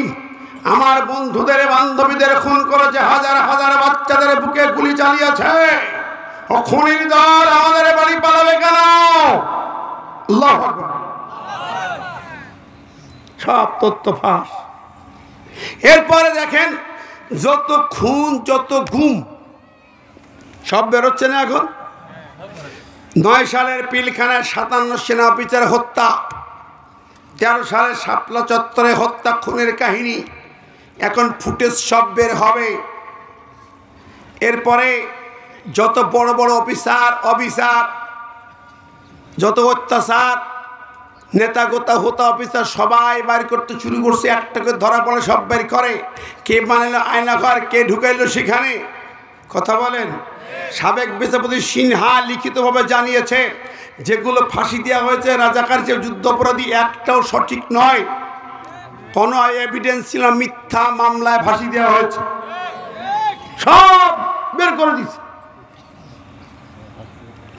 আমার বন্ধুদের বান্ধবীদের খুন করেছে, হাজার হাজার বাচ্চাদের বুকে গুলি চালিয়েছে। ও খুনির দল আমাদের বাড়ি পালাবে কেন? আল্লাহু আকবার। সব তথ্য ফাঁস। এরপরে দেখেন, যত খুন যত গুম সব বেরোচ্ছে না এখন। 9 সালের পিলখানায় 57 সেনা অফিসার হত্যা, 13 সালের শাপলা চত্বরে হত্যা খুনের কাহিনী এখন ফুটেজ সব বের হবে। এরপরে যত বড় বড় অফিসার যত অত্যাচার, নেতা গোতা হোতা অফিসার সবাই বাইর করতে শুরু করছে। একটাকে ধরা পড়ে সব বের করে। কে বানাইলো আয়নাঘর, কে ঢুকাইলো সেখানে। কথা বলেন। সাবেক বিচারপতি সিনহা লিখিতভাবে জানিয়েছে, যেগুলো ফাঁসি দেওয়া হয়েছে রাজাকার যে যুদ্ধাপরাধী, একটাও সঠিক নয়, কোনো এভিডেন্স ছিল, মিথ্যা মামলায় ফাঁসি দেওয়া হয়েছে। সব বের করে দিচ্ছে।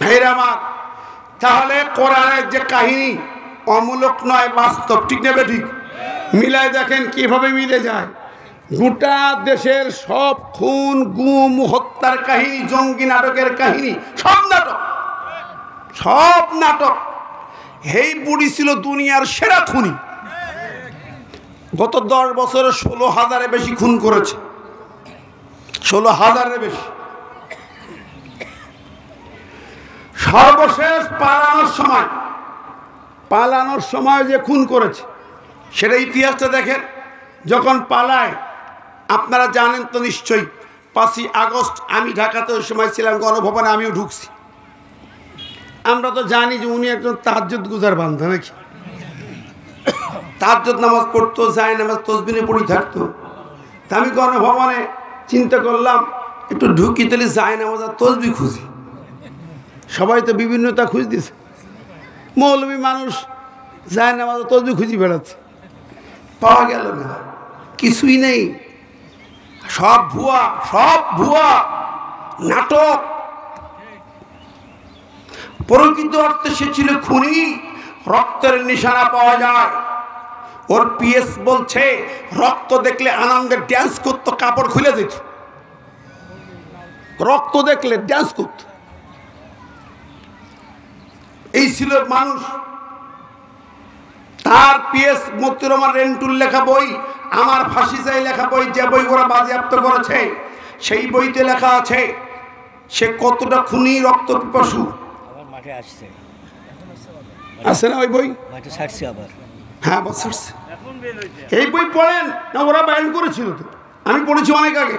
ভাইরা আমার, তাহলে কোরআনের যে কাহিনী অমূলক নয়, বাস্তব। ঠিক নেবে ঠিক? মিলায় দেখেন কিভাবে মিলে যায়। গোটা দেশের সব খুন গুম হত্যার কাহিনী, জঙ্গি নাটকের কাহিনী, সব নাটক। এই বুড়ি ছিল দুনিয়ার সেরা খুনি। গত 10 বছরে 16,000-এর বেশি খুন করেছে। 16,000-এর বেশি। সর্বশেষ পালানোর সময় যে খুন করেছে সেটা ইতিহাসটা দেখেন। যখন পালায়, আপনারা জানেন তো নিশ্চয়ই, 5ই আগস্ট আমি ঢাকাতে ওই সময় ছিলাম, গণভবনে আমিও ঢুকছি। আমরা তো জানি যে উনি একজন তাহাজ্জুদ গুজার বান্দা, নাকি? তাহাজ্জুদ নামাজ পড়তো, যায় নামাজ তসবিহে পড়ি থাকতো। তা আমি গণভবনে চিন্তা করলাম একটু ঢুকি, তাহলে যায় নামাজ আর তসবি খুঁজি। সবাই তো বিভিন্নতা খুঁজ দিছে। মৌলবী মানুষ যায় নামাজ আর তসবি খুঁজি বেড়াচ্ছে, পাওয়া গেল না, কিছুই নেই। সব ভুয়া নাটক। প্রকৃত অর্থে সে ছিল খুনি। রক্তের নিশানা পাওয়া যায়, ওর পিএস বলছে রক্ত দেখলে আনন্দে ড্যান্স করতো, কাপড় খুলে যেত, রক্ত দেখলে ড্যান্স করত। এই ছিল মানুষ। তার পিএস মতিউর রহমান রেন্টুর লেখা বই, আমার ফাঁসি চাই লেখা বই, যে বই ওরা বাজেয়াপ্ত করেছে, সেই বইতে লেখা আছে সে কতটা খুনি, রক্ত পিপাসু। আছে না ওই বই? হ্যাঁ, এই বই পড়েন না, ওরা বায়ন করেছিল তো, আমি পড়েছি অনেক আগে।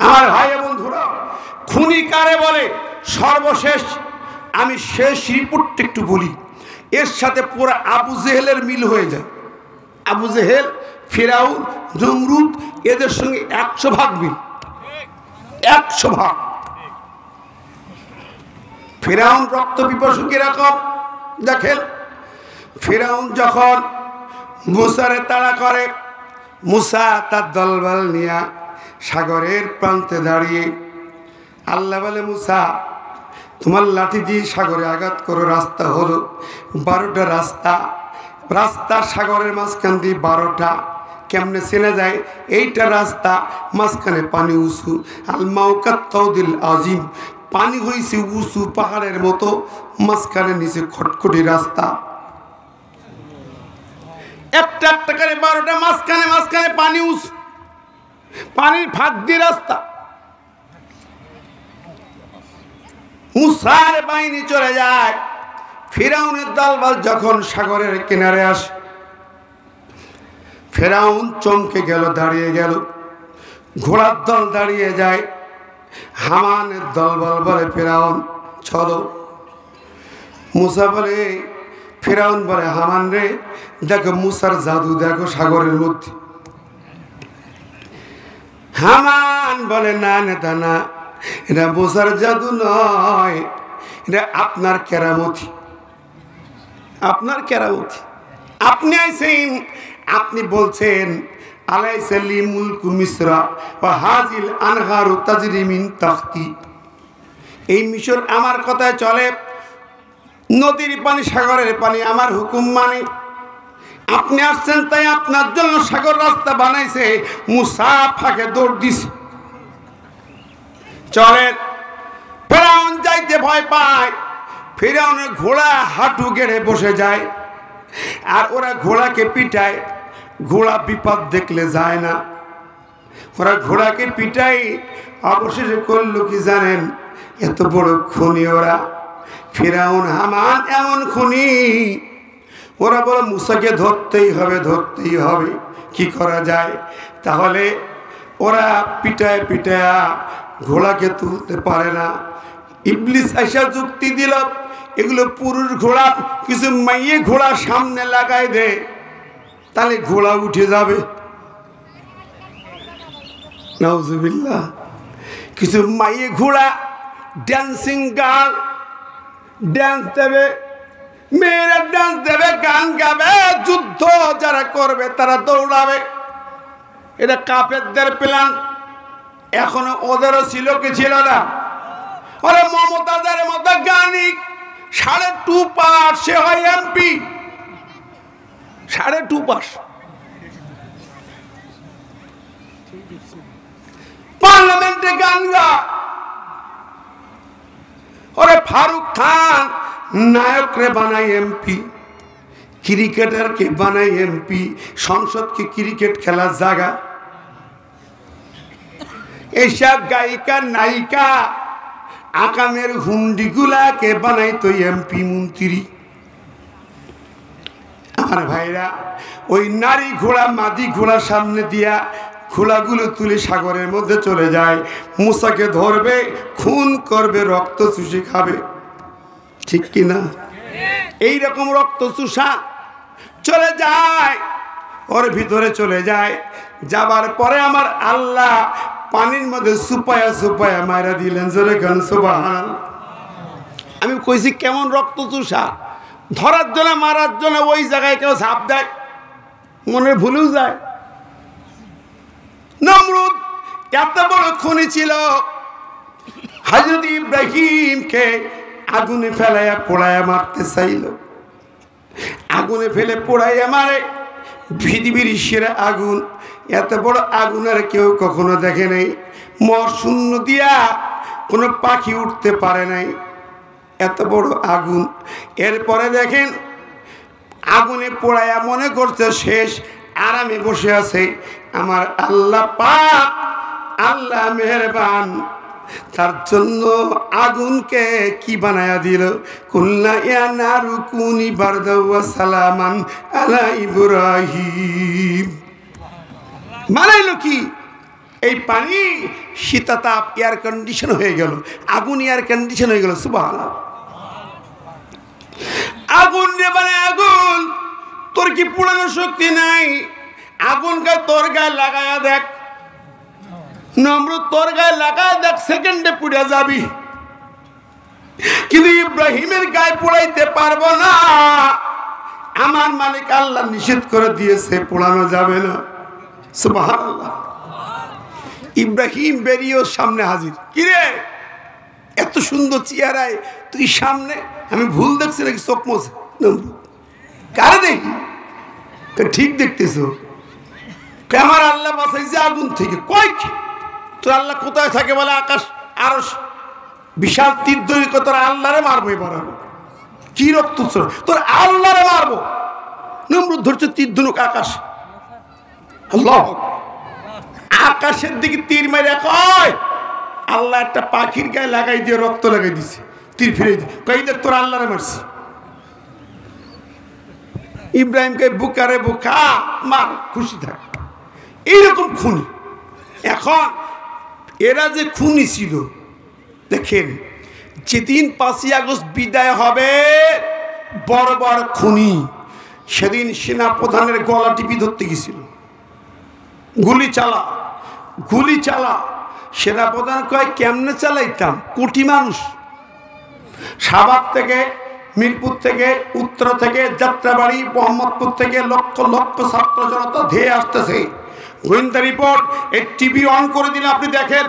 আমার ভাই বন্ধুরা, খুনি কারে বলে? সর্বশেষ আমি শেষ রিপোর্টটা একটু বলি, এর সাথে পুরো আবু জেহেলের মিল হয়ে যায়। আবু জেহেল, ফিরাউন, নমরুদ, এদের সঙ্গে 100 ভাগ মিল, 100 ভাগ। ফিরাউন রক্ত পিপাসু কিরকম দেখেন। ফিরাউন যখন মুসারে তাড়া করে, মুসা তার দলবল নিয়ে সাগরের প্রান্তে দাঁড়িয়ে আল্লাহ বলে, মুসা তোমার লাঠি দিয়ে সাগরে আঘাত করো। রাস্তা হলো 12টা রাস্তা, রাস্তা সাগরের মাঝখান দিয়ে 12টা। কেমনে চেনা যায়? এইটা রাস্তা, মাঝখানে পানি উঁচু, আল মাউকাত তাউদিল আজিম, পানি হয়েছে উঁচু পাহাড়ের মতো, মাঝখানে নিচে খটখটি রাস্তা, একটা একটা করে 12টা, মাঝখানে মাঝখানে পানি উঁচু, পানির ফাঁক দিয়ে রাস্তা। মুসার বাহিনী চলে যায়। ফিরাউনের দলবল যখন সাগরের কিনারে আসে, ফিরাউন চমকে গেল, দাঁড়িয়ে গেল। ঘোড়ার দল দাঁড়িয়ে যায়। হামানের দলবল বলে, ফিরাউন চলো। মুসা বলে, ফিরাউন বলে, হামান রে দেখো মুসার জাদু দেখো সাগরের মধ্যে। হামান বলে, না নেতা না, এটা মুসার জাদু নয়, এটা আপনার কেরামতি, আপনার কেরামতি। আপনি আইছেন, আপনি বলছেন আলাইসা লি মুলকু মিসরা ওয়া হাজিল আনহারু তাজরি মিন তাখতি, এই মিশর আমার কথায় চলে, নদীর পানি সাগরের পানি আমার হুকুম মানে। আপনি আসছেন তাই আপনার জন্য সাগর রাস্তা বানাইছে, মুসা ফাঁকে দৌড় দিছে। চলেন। ফিরাউন যাইতে ভয় পায়। ফিরাউনের ঘোড়া হাঁটু গেড়ে বসে যায়, আর ওরা ঘোড়াকে পিটায়। ঘোড়া বিপদ দেখলে যায় না, ওরা ঘোড়াকে পিটাই। অবশেষে করল কি জানেন? এত বড় খুনি ওরা, ফিরাউন হামান এমন খুনি, ওরা বলে মুসাকে ধরতেই হবে, ধরতেই হবে। কি করা যায়? তাহলে ওরা পিটায় পিটায়া ঘোড়াকে তুলতে পারে না। ইবলিস আইসা যুক্তি দিল, এগুলো পুরুষ ঘোড়া, কিছু মাইয়ে ঘোড়া সামনে লাগাই দে, তাহলে ঘোড়া উঠে যাবে। নাউজুবিল্লাহ। কিছু মাইয়ে ঘোড়া, ড্যান্সিং গার্ল, ড্যান্স দেবে, মেয়েরা ড্যান্স দেবে, গান গাবে, যুদ্ধ যারা করবে তারা দৌড়াবে। এটা কাফেরদের প্ল্যান। এখনো ওদেরও ছিল কি ছিল না? ওরা মমতাজের মতো গানিক, 2.5 পাস, সে হয় এমপি, 2.5 পাস, পার্লামেন্টে গান গায়। ওরে ফারুক খান নায়করে বানাই এমপি, ক্রিকেটারকে বানাই এমপি, সংসদকে ক্রিকেট খেলার জায়গা। এইসব গায়িকা নায়িকা আকামের হুন্ডিগুলাকে বানাই তো এমপি মন্ত্রী। আমার ভাইরা, ওই নারী ঘোড়া মাদি ঘোড়ার সামনে দিয়া ঘোড়াগুলো তুলে সাগরের মধ্যে চলে যায়। মুসাকে ধরবে, খুন করবে, রক্ত চুষে খাবে, ঠিক কিনা? এইরকম রক্ত চুষা চলে যায়, ওর ভিতরে চলে যায়। যাবার পরে আমার আল্লাহ পানির মধ্যে সুপায়া সুপায়া মারা দিলেন। জোরে গান সুবহানাল্লাহ। আমি কইছি কেমন রক্ত চুষা, ধরার জন্য মারার জন্য ওই জায়গায় কেউ ঝাঁপ দেয়, মনে ভুলেও যায়। নমরুদ এত বড় খুনি ছিল, হযরত ইব্রাহিমকে আগুনে ফেলাইয়া পোড়াইয়া মারতে চাইল। আগুনে ফেলে পোড়াইয়া মারে। পৃথিবীর সেরা আগুন, এত বড় আগুন আর কেউ কখনো দেখে নাই। শূন্য দিয়া কোনো পাখি উঠতে পারে নাই, এত বড় আগুন। এরপরে দেখেন আগুনে পোড়াইয়া মনে করছে শেষ, আরামে বসে আছে। আমার আল্লাহ পাক, আল্লাহ মেহেরবান, তার জন্য আগুনকে কি বানায়া দিল? কুল্লা ইয়া নারু কুনি বারদাও ওয়া সালামান আলা ইব্রাহিম। মানাইলো কি? এই পানি শীতাতাপ এয়ার কন্ডিশন হয়ে গেল, আগুন এয়ার কন্ডিশন হয়ে গেল। সুবহানাল্লাহ। আগুন রে মানে আগুন, তোর কি পুরানোর শক্তি নাই? আগুনকে তোর গায়ে লাগায়া দেখ, নমরুদ তোর গায়ে লাগায় দেখ, সেকেন্ডে পুড়ে যাবি। কিন্তু ইব্রাহিমের গায়ে পোড়াইতে পারবো না, আমার মালিক আল্লাহ নিষেধ করে দিয়েছে, পোড়ানো যাবে না। সুবহানাল্লাহ। ইব্রাহিম বেরিয়েও সামনে হাজির। কিরে এত সুন্দর চেহারায় তুই সামনে? আমি ভুল দেখছি নাকি চোখ মোছে? কারে দেখি? ঠিক দেখতেছো? আমার আল্লাহ বাঁচাইছে আগুন থেকে। কয় তোর আল্লাহ কোথায় থাকে? বলে আকাশ আরশ, বিশাল তীর দৈর্ঘ্য। তোর আল্লাহরে মারবো এবার। কি রক্ত তোর আল্লাহরে মারবো। নমরুদ ধরছে তীর ধনুক আকাশ। আল্লাহ আকাশের দিকে তীর মেরে কয় আল্লাহ একটা পাখির গায়ে লাগাই দিয়ে রক্ত লাগাই দিছে, তীর ফিরে দিয়ে কই দেখ তোর আল্লাহরে মারছি। ইব্রাহিমকে বুকারে বুকা মার, খুশি থাক। এইরকম খুনি। এখন এরা যে খুনি ছিল, দেখেন যেদিন 5ই আগস্ট বিদায় হবে, বড় বড় খুনি সেদিন সেনা প্রধানের গলা টিপি ধরতে গেছিল। গুলি চালা, গুলি চালা। সেনা প্রধান কয় কেমনে চালাইতাম? কোটি মানুষ, শাহবাগ থেকে, মিরপুর থেকে, উত্তর থেকে, যাত্রাবাড়ি, মোহাম্মদপুর থেকে লক্ষ লক্ষ ছাত্র জনতা ধেয়ে আসতেছে। গোয়েন্দা রিপোর্ট। এই টিভি অন করে দিলে আপনি দেখেন,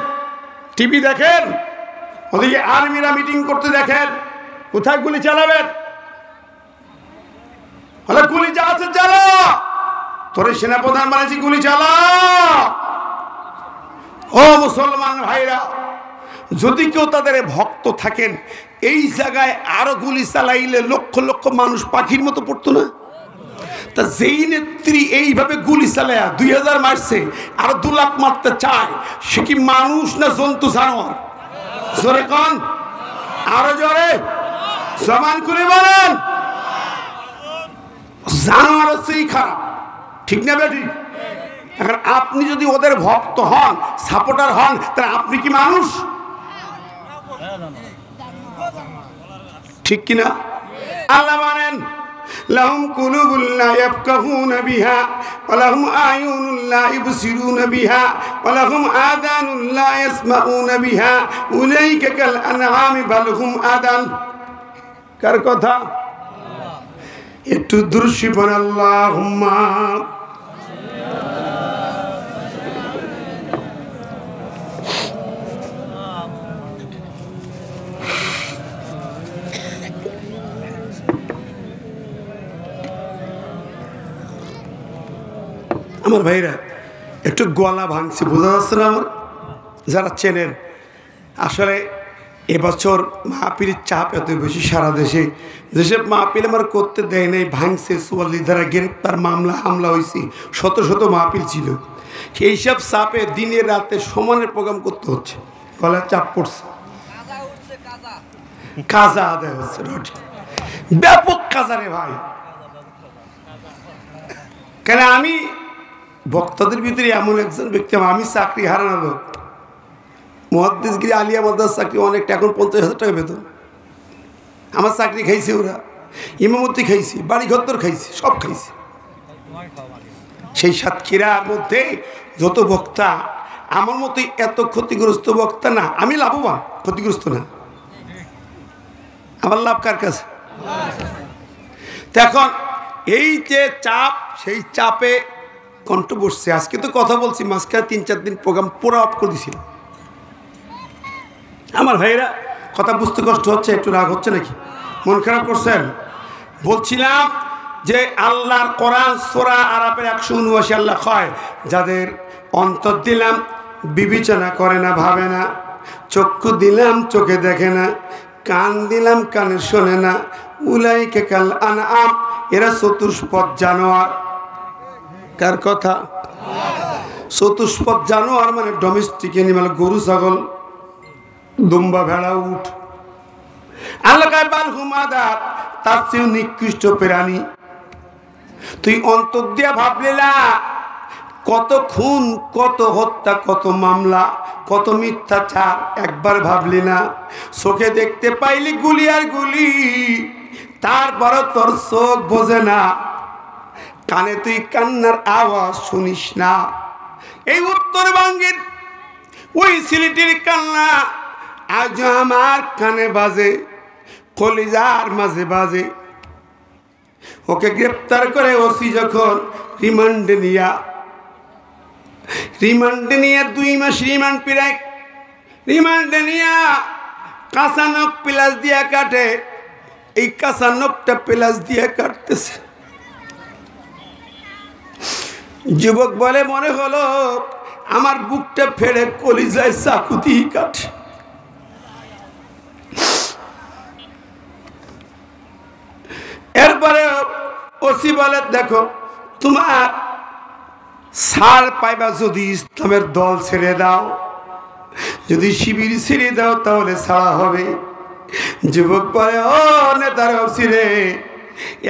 টিভি দেখেন, ওদিকে আর্মিরা মিটিং করতে দেখেন। কোথায় গুলি চালাবেন? হলে গুলি চালাচ্ছে, চালা। তোর সেনাপ্রধান বানাইছি, গুলি চালা। ও মুসলমান ভাইরা, যদি কেউ তাদের ভক্ত থাকেন, এই জায়গায় আরো গুলি চালাইলে লক্ষ লক্ষ মানুষ পাখির মতো পড়তো না? তা যেই নেত্রী এইভাবে গুলি চালায় 2000 মারছে, আরো 2 লাখ মারতে চায়, সে কি মানুষ না জন্তু জানোয়ার? জোরে কন, আরো জোরে, সমান করে বলেন। জানোয়ার হচ্ছেই খারাপ, ঠিক না বেটি? এখন আপনি যদি ওদের ভক্ত হন, সাপোর্টার হন, তাহলে আপনি কি মানুষ? ঠিক কিনা? আল্লাহ বলেন লাহুম কুলুবুল লা ইয়াফকাহুনা বিহা ওয়া লাহুম আয়ুনুল লা ইবসিরুনা বিহা ওয়া লাহুম আযানুল লা ইয়াসমাউনা বিহা উলাইকা কাল আনআমি বাল হুম আদাল। কার কথা? একটু দুরূদ পড়েন আল্লাহুম্মা। আমার ভাইরা একটু গলা ভাঙছে, বোঝা যাচ্ছে না? আমার যারা চেনেন, আসলে এবছর মাহফিলের চাপ এত বেশি সারা দেশে, যেসব মাহফিল আমার করতে দেয় নাই, ভাঙছে, 44 ধারা গ্রেপ্তার, মামলা হামলা হয়েছে, শত শত মাহফিল ছিল। এইসব চাপে দিনে রাতে সমানের প্রোগ্রাম করতে হচ্ছে, গলার চাপ পড়ছে, কাজা আদায় হচ্ছে, ব্যাপক কাজা রে ভাই। কেন আমি বক্তাদের ভিতরে এমন একজন ব্যক্তি, আমি চাকরি হারানো লোক, মুহাদ্দিসগিরি আলিয়া মাদ্রাস চাকরি অনেকটা, এখন 50,000 টাকা বেতন। আমার চাকরি খাইছে ওরা, ইমামতি খাইছি, বাড়ি ঘর খাইছি, সব খাইছি। সেই সাতক্ষীরার মধ্যে যত বক্তা, আমার মতোই এত ক্ষতিগ্রস্ত বক্তা না। আমি লাভবান, ক্ষতিগ্রস্ত না। আমার লাভ কার কাছে? এখন এই যে চাপ, সেই চাপে কণ্ঠ বসছে। আজকে তো কথা বলছি, মাঝখানে 3-4 দিন প্রোগ্রাম পুরো অফ করে দিছিল। আমার ভাইরা কথা বুঝতে কষ্ট হচ্ছে, একটু রাগ হচ্ছে নাকি? মন খারাপ করছেন? বলছিলাম যে আল্লাহর কোরআন সূরা আরাফের 179 আল্লাহ কয় যাদের অন্তর দিলাম বিবেচনা করে না, ভাবে না, চক্ষু দিলাম চোখে দেখে না, কান দিলাম কানে শোনে না, উলাইকা কাল আনআম, এরা চতুষ্পদ জানোয়ার। কার কথা? চতুষ্পদ জানোয়ার মানে ডোমেস্টিক অ্যানিমাল, গরু ছাগল দুম্বা ভেড়া উট। আল্লাহ কয় বাল হুম আদার, তার চেয়েও নিকৃষ্ট প্রাণী। তুই অন্তর দিয়া ভাবলি না কত খুন, কত হত্যা, কত মামলা, কত মিথ্যাচার, একবার ভাবলি না? চোখে দেখতে পাইলি গুলি আর গুলি, তারপরও তোর চোখ বোঝে না, কানে তুই কান্নার আওয়াজ শুনিস না। এই উত্তরবঙ্গের ওই সিলেটের কান্না আজ আমার কানে বাজে, কলিজার মাঝে বাজে। ওকে গ্রেপ্তার করে ওসি যখন রিমান্ডে নিয়ে 2 মাস রিমান্ড পিরায়, রিমান্ডে নিয়ে কাঁচা নখ প্লাস দিয়া কাটে। এই কাঁচা নখটা প্লাস দিয়ে কাটতেছে। যুবক বলে মনে হলো আমার বুকটা ফেড়ে কলিজায় চাকু দিয়ে কাটে। এরপরে ওসি বলে দেখো তোমার ছাড় পাইবা যদি ইসলামের দল ছেড়ে দাও, যদি শিবির ছেড়ে দাও তাহলে ছাড়া হবে। যুবক বলে ও নেতার ওসি রে,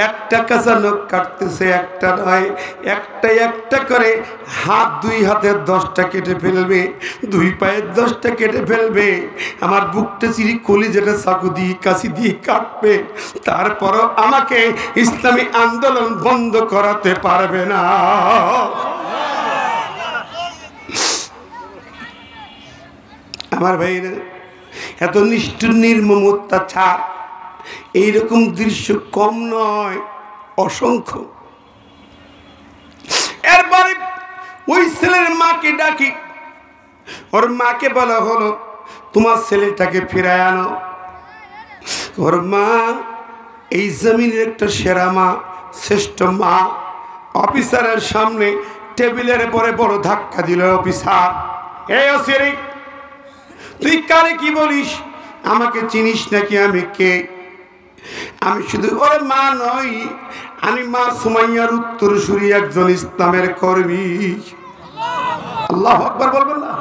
একটা কাঁচা নখ কাটতেছে, একটা নয়, একটা করে হাত, 2 হাতের 10টা কেটে ফেলবে, 2 পায়ের 10টা কেটে ফেলবে, আমার বুকটা চিরি কলিজাটা চাকু দিয়ে কাশি দিয়ে কাটবে, তারপরও আমাকে ইসলামী আন্দোলন বন্ধ করাতে পারবে না। আমার ভাইরা, এত নিষ্ঠুর নির্মম অত্যাচার, এইরকম দৃশ্য কম নয়, অসংখ্য। এরপরে ওই ছেলের মাকে ডাকি, ওর মাকে বলা হলো তোমার ছেলেটাকে ফিরায় আনো। ওর মা এই জমিনের একটা সেরা মা, শ্রেষ্ঠ মা। অফিসারের সামনে টেবিলের পরে বড় ধাক্কা দিল অফিসার, এই ওসিরি তুই কারে কি বলিস? আমাকে চিনিস নাকি আমি কে? আমি শুধু ওর মা নই, আমি মা সুমাইয়ার উত্তরসূরি একজন ইসলামের কর্মী। আল্লাহু আকবার বলবেন না?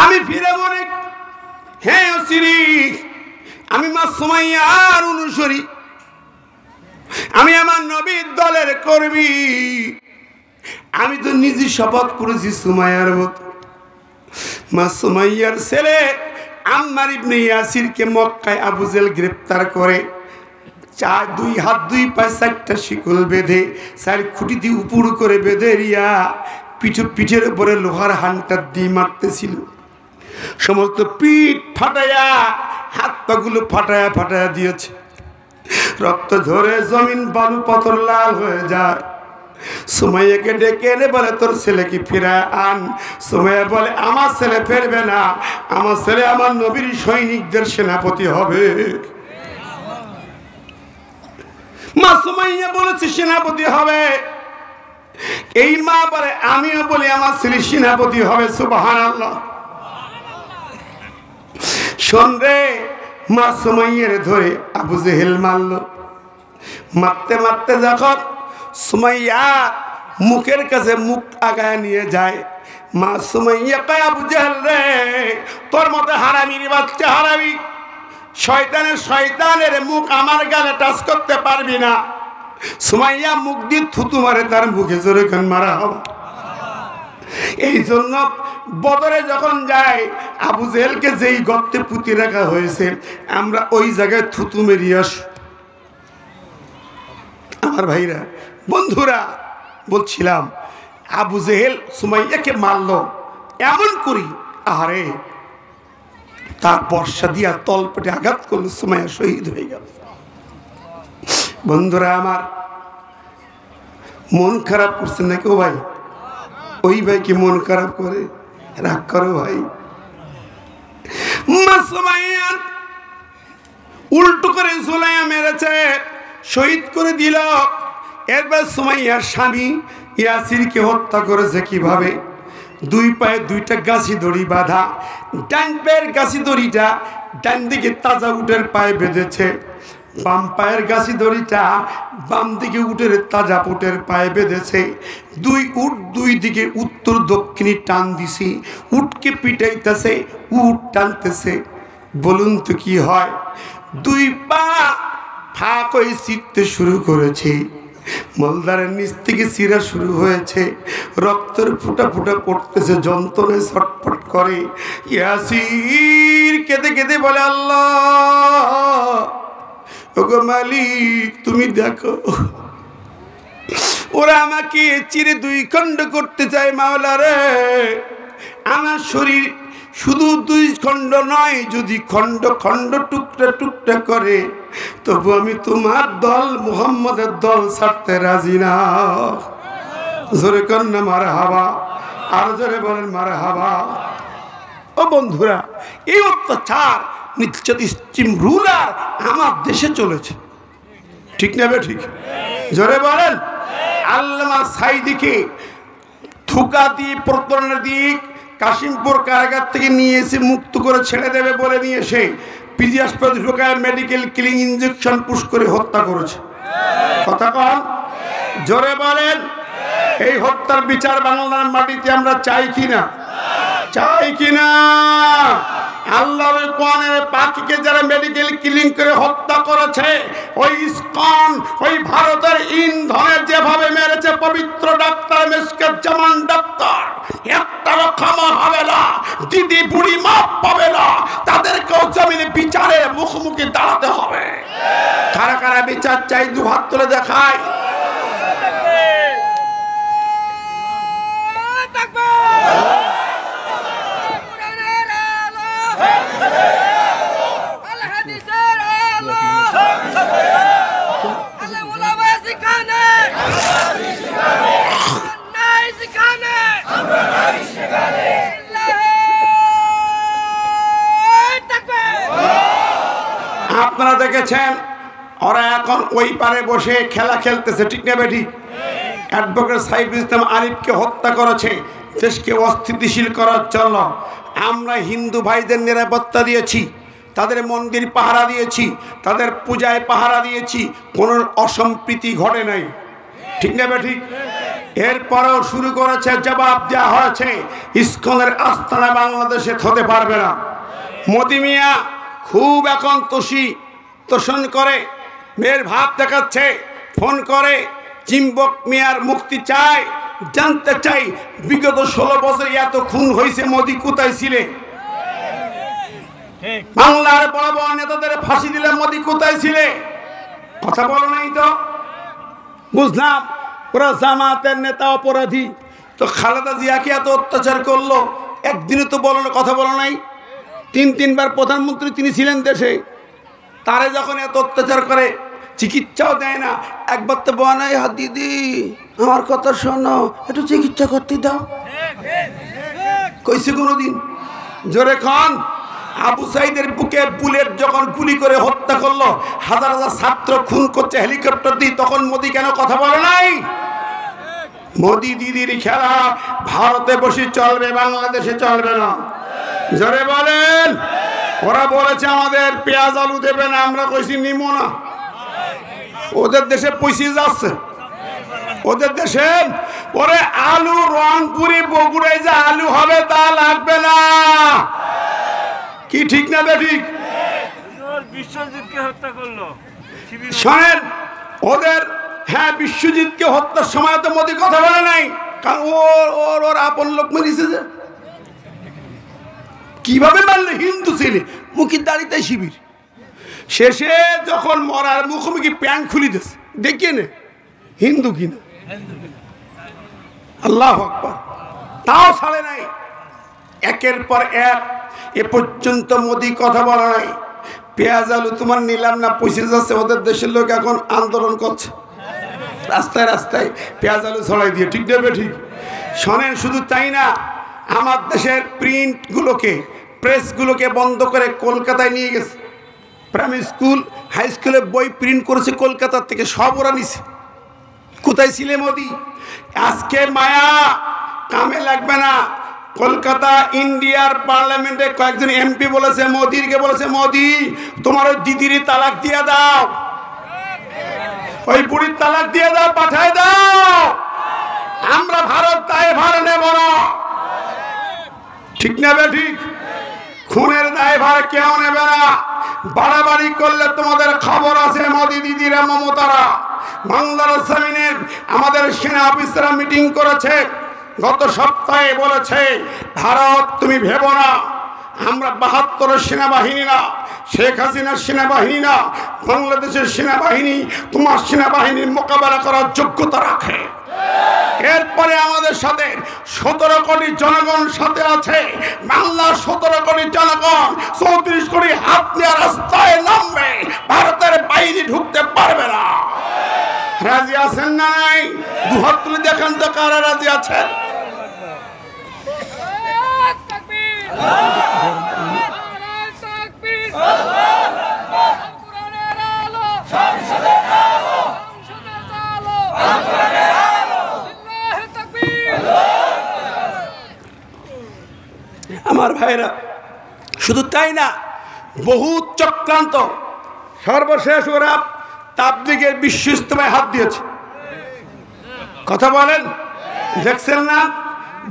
আমি ফিরে বলে হ্যাঁ ওসিরি, আমি মা সুমাইয়ার অনুসারী, আমি আমার নবীর দলের কর্মী। আমি তো নিজে শপথ করেছি সুমাইয়ার মতো। মা সুমাইয়ার ছেলে আম্মার ইবনে ইয়াসিরকে মক্কায় আবু জেহেল গ্রেফতার করে, 2 হাত 2 পায়ে 4টা শিকল বেঁধে 4 খুঁটি দিয়ে উপর করে বেঁধে রিয়া পিঠের উপরে লোহার হানটা দিয়ে মারতেছিল। সমস্ত পিঠ ফাটায়া, হাত পাগুলো ফাটায়া দিয়েছে। রক্ত ঝরে জমিন বালু পাথর লাল হয়ে যায়। সুমাইয়াকে ডেকে এনে বলে তোর ছেলেকে ফিরায় আন। সুমাইয়া বলে আমার ছেলে ফিরবে না, আমার ছেলে আমার নবীর সৈনিকদের সেনাপতি হবে। মা সুমাইয়া বলেছে সেনাপতি হবে। এই মা বলে আমিও বলি আমার ছেলে সেনাপতি হবে। সুবহানাল্লাহ। শোন রে, মা সুমাইয়ার ধরে আবু জেহেল মারল। মারতে মারতে যখন সুমাইয়া মুখের কাছে মুখ আগায় নিয়ে যায়, মা সুমাইয়া কয় আবু জেহেল রে, তোর মতো হারামির বাচ্চা হারামি, শয়তানের মুখ আমার গালে টাচ করতে পারবি না। সুমাইয়া মুখ দিয়ে থুতু মারে, তার মুখে জোরে খান মারা হবে। এই জন্য বদরে যখন যায় আবু জেহেলকে যেই গর্তে পুঁতে রাখা হয়েছে, আমরা ওই জায়গায় থুতু মেরিয়ে আসি। আমার ভাইরা বন্ধুরা, বলছিলাম আবু জেহেল সুমাইয়াকে মারল এমন করি, আরে তার বর্ষা দিয়া তলপেটে আঘাত করলো, সুমাইয়া শহীদ হয়ে গেল। বন্ধুরা আমার, মন খারাপ করছেন নাকি? ও ভাই, ওই ভাই কি মন খারাপ করে? রাগ করো ভাই। মা সুমাইয়া উল্টো করে ঝুলাইয়া মেরেছে, শহীদ করে দিল। এরপর সুমাইয়ার স্বামী ইয়াসিরকে হত্যা করেছে কিভাবে? দুই পায়ে দুইটা গাছি দড়ি বাঁধা, ডান পায়ের গাছি দড়িটা ডান দিকে তাজা উটের পায়ে বেঁধেছে, বাম পায়ের গাছি দড়িটা বাম দিকে উটের তাজা উটের পায়ে বেঁধেছে। দুই উট দুই দিকে উত্তর দক্ষিণে টান দিছি, উটকে পিটাইতেছে, উট টানতেছে। বলুন তো কি হয়? দুই পা ফাঁক হয়ে ছিঁড়তে শুরু করেছে, মলদারের নিচ থেকে চিরা শুরু হয়েছে, রক্তের ফুটা ফুটা পড়তেছে, যন্ত্রণায় ছটফট করে। ইয়াসির কেঁদে কেঁদে বলে, আল্লাহ ওগো মালিক, তুমি দেখো ওরা আমাকে চিরে দুই খণ্ড করতে চায়। মাওলা রে, আমার শরীর শুধু দুই খণ্ড নয়, যদি খণ্ড খণ্ড টুকরা টুকরা করে, তবু আমি তোমার দল মুহাম্মদের দল ছাড়তে রাজি না। জোরে কন্যা মারহাবা, আর জোরে বলেন মারহাবা। ও বন্ধুরা, এই অত্যাচার নিশ্চিত রুলার আমার দেশে চলেছে, ঠিক না? ঠিক জোরে বলেন। আল্লামা সাইদিকে থুকা দিয়ে প্রতারণা দিয়ে কাশিমপুর কারাগার থেকে নিয়ে এসে মুক্ত করে ছেড়ে দেবে বলে নিয়ে এসে পিজি হাসপাতালে ঢোকায় মেডিকেল কিলিং ইঞ্জেকশন পুশ করে হত্যা করেছে। কথা কন, জোরে বলেন। এই হত্যার বিচার বাংলার মাটিতে আমরা চাই কিনা? চাই কিনা? আল্লাহর কোরআনের পাখিকে যারা মেডিকেল কিলিং করে হত্যা করেছে, ওই ইসকন, ওই ভারতের ইন্ধনের যেভাবে মেরেছে পবিত্র ডাক্তার মেশকাত জামান ডাক্তার, একটারও ক্ষমা হবে না, দিদি বুড়ি মাপ পাবে না, তাদেরকেও জমিনে বিচারে মুখোমুখি দাঁড়াতে হবে। কারা কারা বিচার চাই দু হাত তুলে দেখায়। আপনারা দেখেছেন ওরা এখন ওই পারে বসে খেলা খেলতেছে, ঠিক না বেঠিক? অ্যাডভোকেট সাইফুল ইসলাম আরিফকে হত্যা করেছে দেশকে অস্থিতিশীল করার জন্য। আমরা হিন্দু ভাইদের নিরাপত্তা দিয়েছি, তাদের মন্দির পাহারা দিয়েছি, তাদের পূজায় পাহারা দিয়েছি, কোনো অসম্প্রীতি ঘটে নাই, ঠিক না বেঠিক? এরপরেও শুরু করেছে, জবাব দেওয়া হয়েছে, ইসকনের আস্তানা বাংলাদেশে হতে পারবে না। মোদি মিয়া খুব এখন তোষণ করে, মেয়ের ভাব দেখাচ্ছে, ফোন করে, চিম্বক মিয়ার মুক্তি চাই, জানতে চাই বিগত 16 বছর এত খুন হয়েছে, মোদি কোথায় ছিলে? বাংলার বড় বড় নেতাদের ফাঁসি দিলে মোদি কোথায় ছিলে? কথা বলো নাই তো। বুঝলাম ওরা জামাতের নেতা অপরাধী, তো খালেদা জিয়াকে এত অত্যাচার করলো, একদিনে তো বলো না, কথা বলো নাই। 3-3বার প্রধানমন্ত্রী তিনি ছিলেন দেশে, তারে যখন এত অত্যাচার করে, চিকিৎসাও দেয় না, একবার তো বনাই, হাত দিদি আমার কথা শোনো, একটু চিকিৎসা করতে দাও, কইছে কোনোদিন? জোরে খান। আবু সাইদের বুকে বুলেট যখন গুলি করে হত্যা করলো, হাজার হাজার ছাত্র খুন করছে হেলিকপ্টার দিয়ে, তখন মোদি কেন কথা বলে নাই? মোদি দিদির খেলা ভারতে বসে চলবে, বাংলাদেশে চলবে না। জোরে বলেন। ওরা বলেছে আমাদের পেঁয়াজ আলু দেবে না, আমরা কইছি নিব না। ওদের দেশে পয়সা যাচ্ছে, ওদের দেশে পরে আলু রংপুরি বগুড়ায় যে আলু হবে তা লাগবে না, কি ঠিক না ঠিক? বিশ্বজিৎকে হত্যা করলো, শোনেন ওদের, হ্যাঁ বিশ্বজিৎকে হত্যার সময় তো মোদি কথা বলে নাই, কারণ ওর আপন লোক মেরেছে। যে কিভাবে মারলে? হিন্দু ছেলে, মুখির দাড়িতে শিবির, শেষে যখন মরার মুখোমুখি প্যান্ট খুলি দিয়েছে, দেখিয়ে নে হিন্দু কিনা। আল্লাহু আকবার, তাও ছাড়ে নাই। একের পর এক এ পর্যন্ত মোদি কথা বলা নাই। পেঁয়াজ আলু তোমার নিলাম না, পয়সা যাচ্ছে, ওদের দেশের লোক এখন আন্দোলন করছে রাস্তায় রাস্তায় পেঁয়াজ আলু ছড়াই দিয়ে, ঠিক দেবে ঠিক? শোনেন, শুধু তাই না, আমার দেশের প্রিন্টগুলোকে, প্রেসগুলোকে বন্ধ করে কলকাতায় নিয়ে গেছে। প্রাইমারি স্কুল হাই স্কুলের বই প্রিন্ট করেছে কলকাতার থেকে, সব ওরা নিছে। কোথায় ছিলে মোদি? আজকে মায়া কামে লাগবে না। কলকাতা ইন্ডিয়ার পার্লামেন্টে কয়েকজন এমপি বলেছে, মোদিকে বলেছে, মোদি তোমার ওই দিদির তালাক দিয়ে দাও, ওই বুড়ির তালাক দিয়ে দাও, পাঠায় দাও, আমরা ভারত দায় ভার নেব না। ঠিক না বে ঠিক? খুনের দায় ভার কেউ নেবে না। বাড়াবাড়ি করলে তোমাদের খবর আছে মোদি দিদিরা, মমতারা। বাংলার জমিনে আমাদের সেনা অফিসাররা মিটিং করেছে, গত সপ্তাহে বলেছে, ভারত তুমি ভেবো না, আমরা ৭২ সেনাবাহিনী না, শেখ হাসিনার সেনাবাহিনী না, বাংলাদেশের সেনাবাহিনী তোমার সেনাবাহিনীর মোকাবেলা করার যোগ্যতা রাখে। এরপরে আমাদের সাথে ১৭ কোটি জনগণ সাথে আছে। বাংলার ১৭ কোটি জনগণ ৩৪ কোটি হাত নিয়ে রাস্তায় নামবে, ভারতের বাহিনী ঢুকতে পারবে না। রাজি আছেন না নাই? দুহাত তুলে দেখান তো কারা রাজি আছেন। আমার ভাইরা, শুধু তাই না, বহু চক্রান্ত। সর্বশেষ ওরা তাবলীগের বিশ্ব ইজতেমায় হাত দিয়েছে। কথা বলেন, দেখছেন না?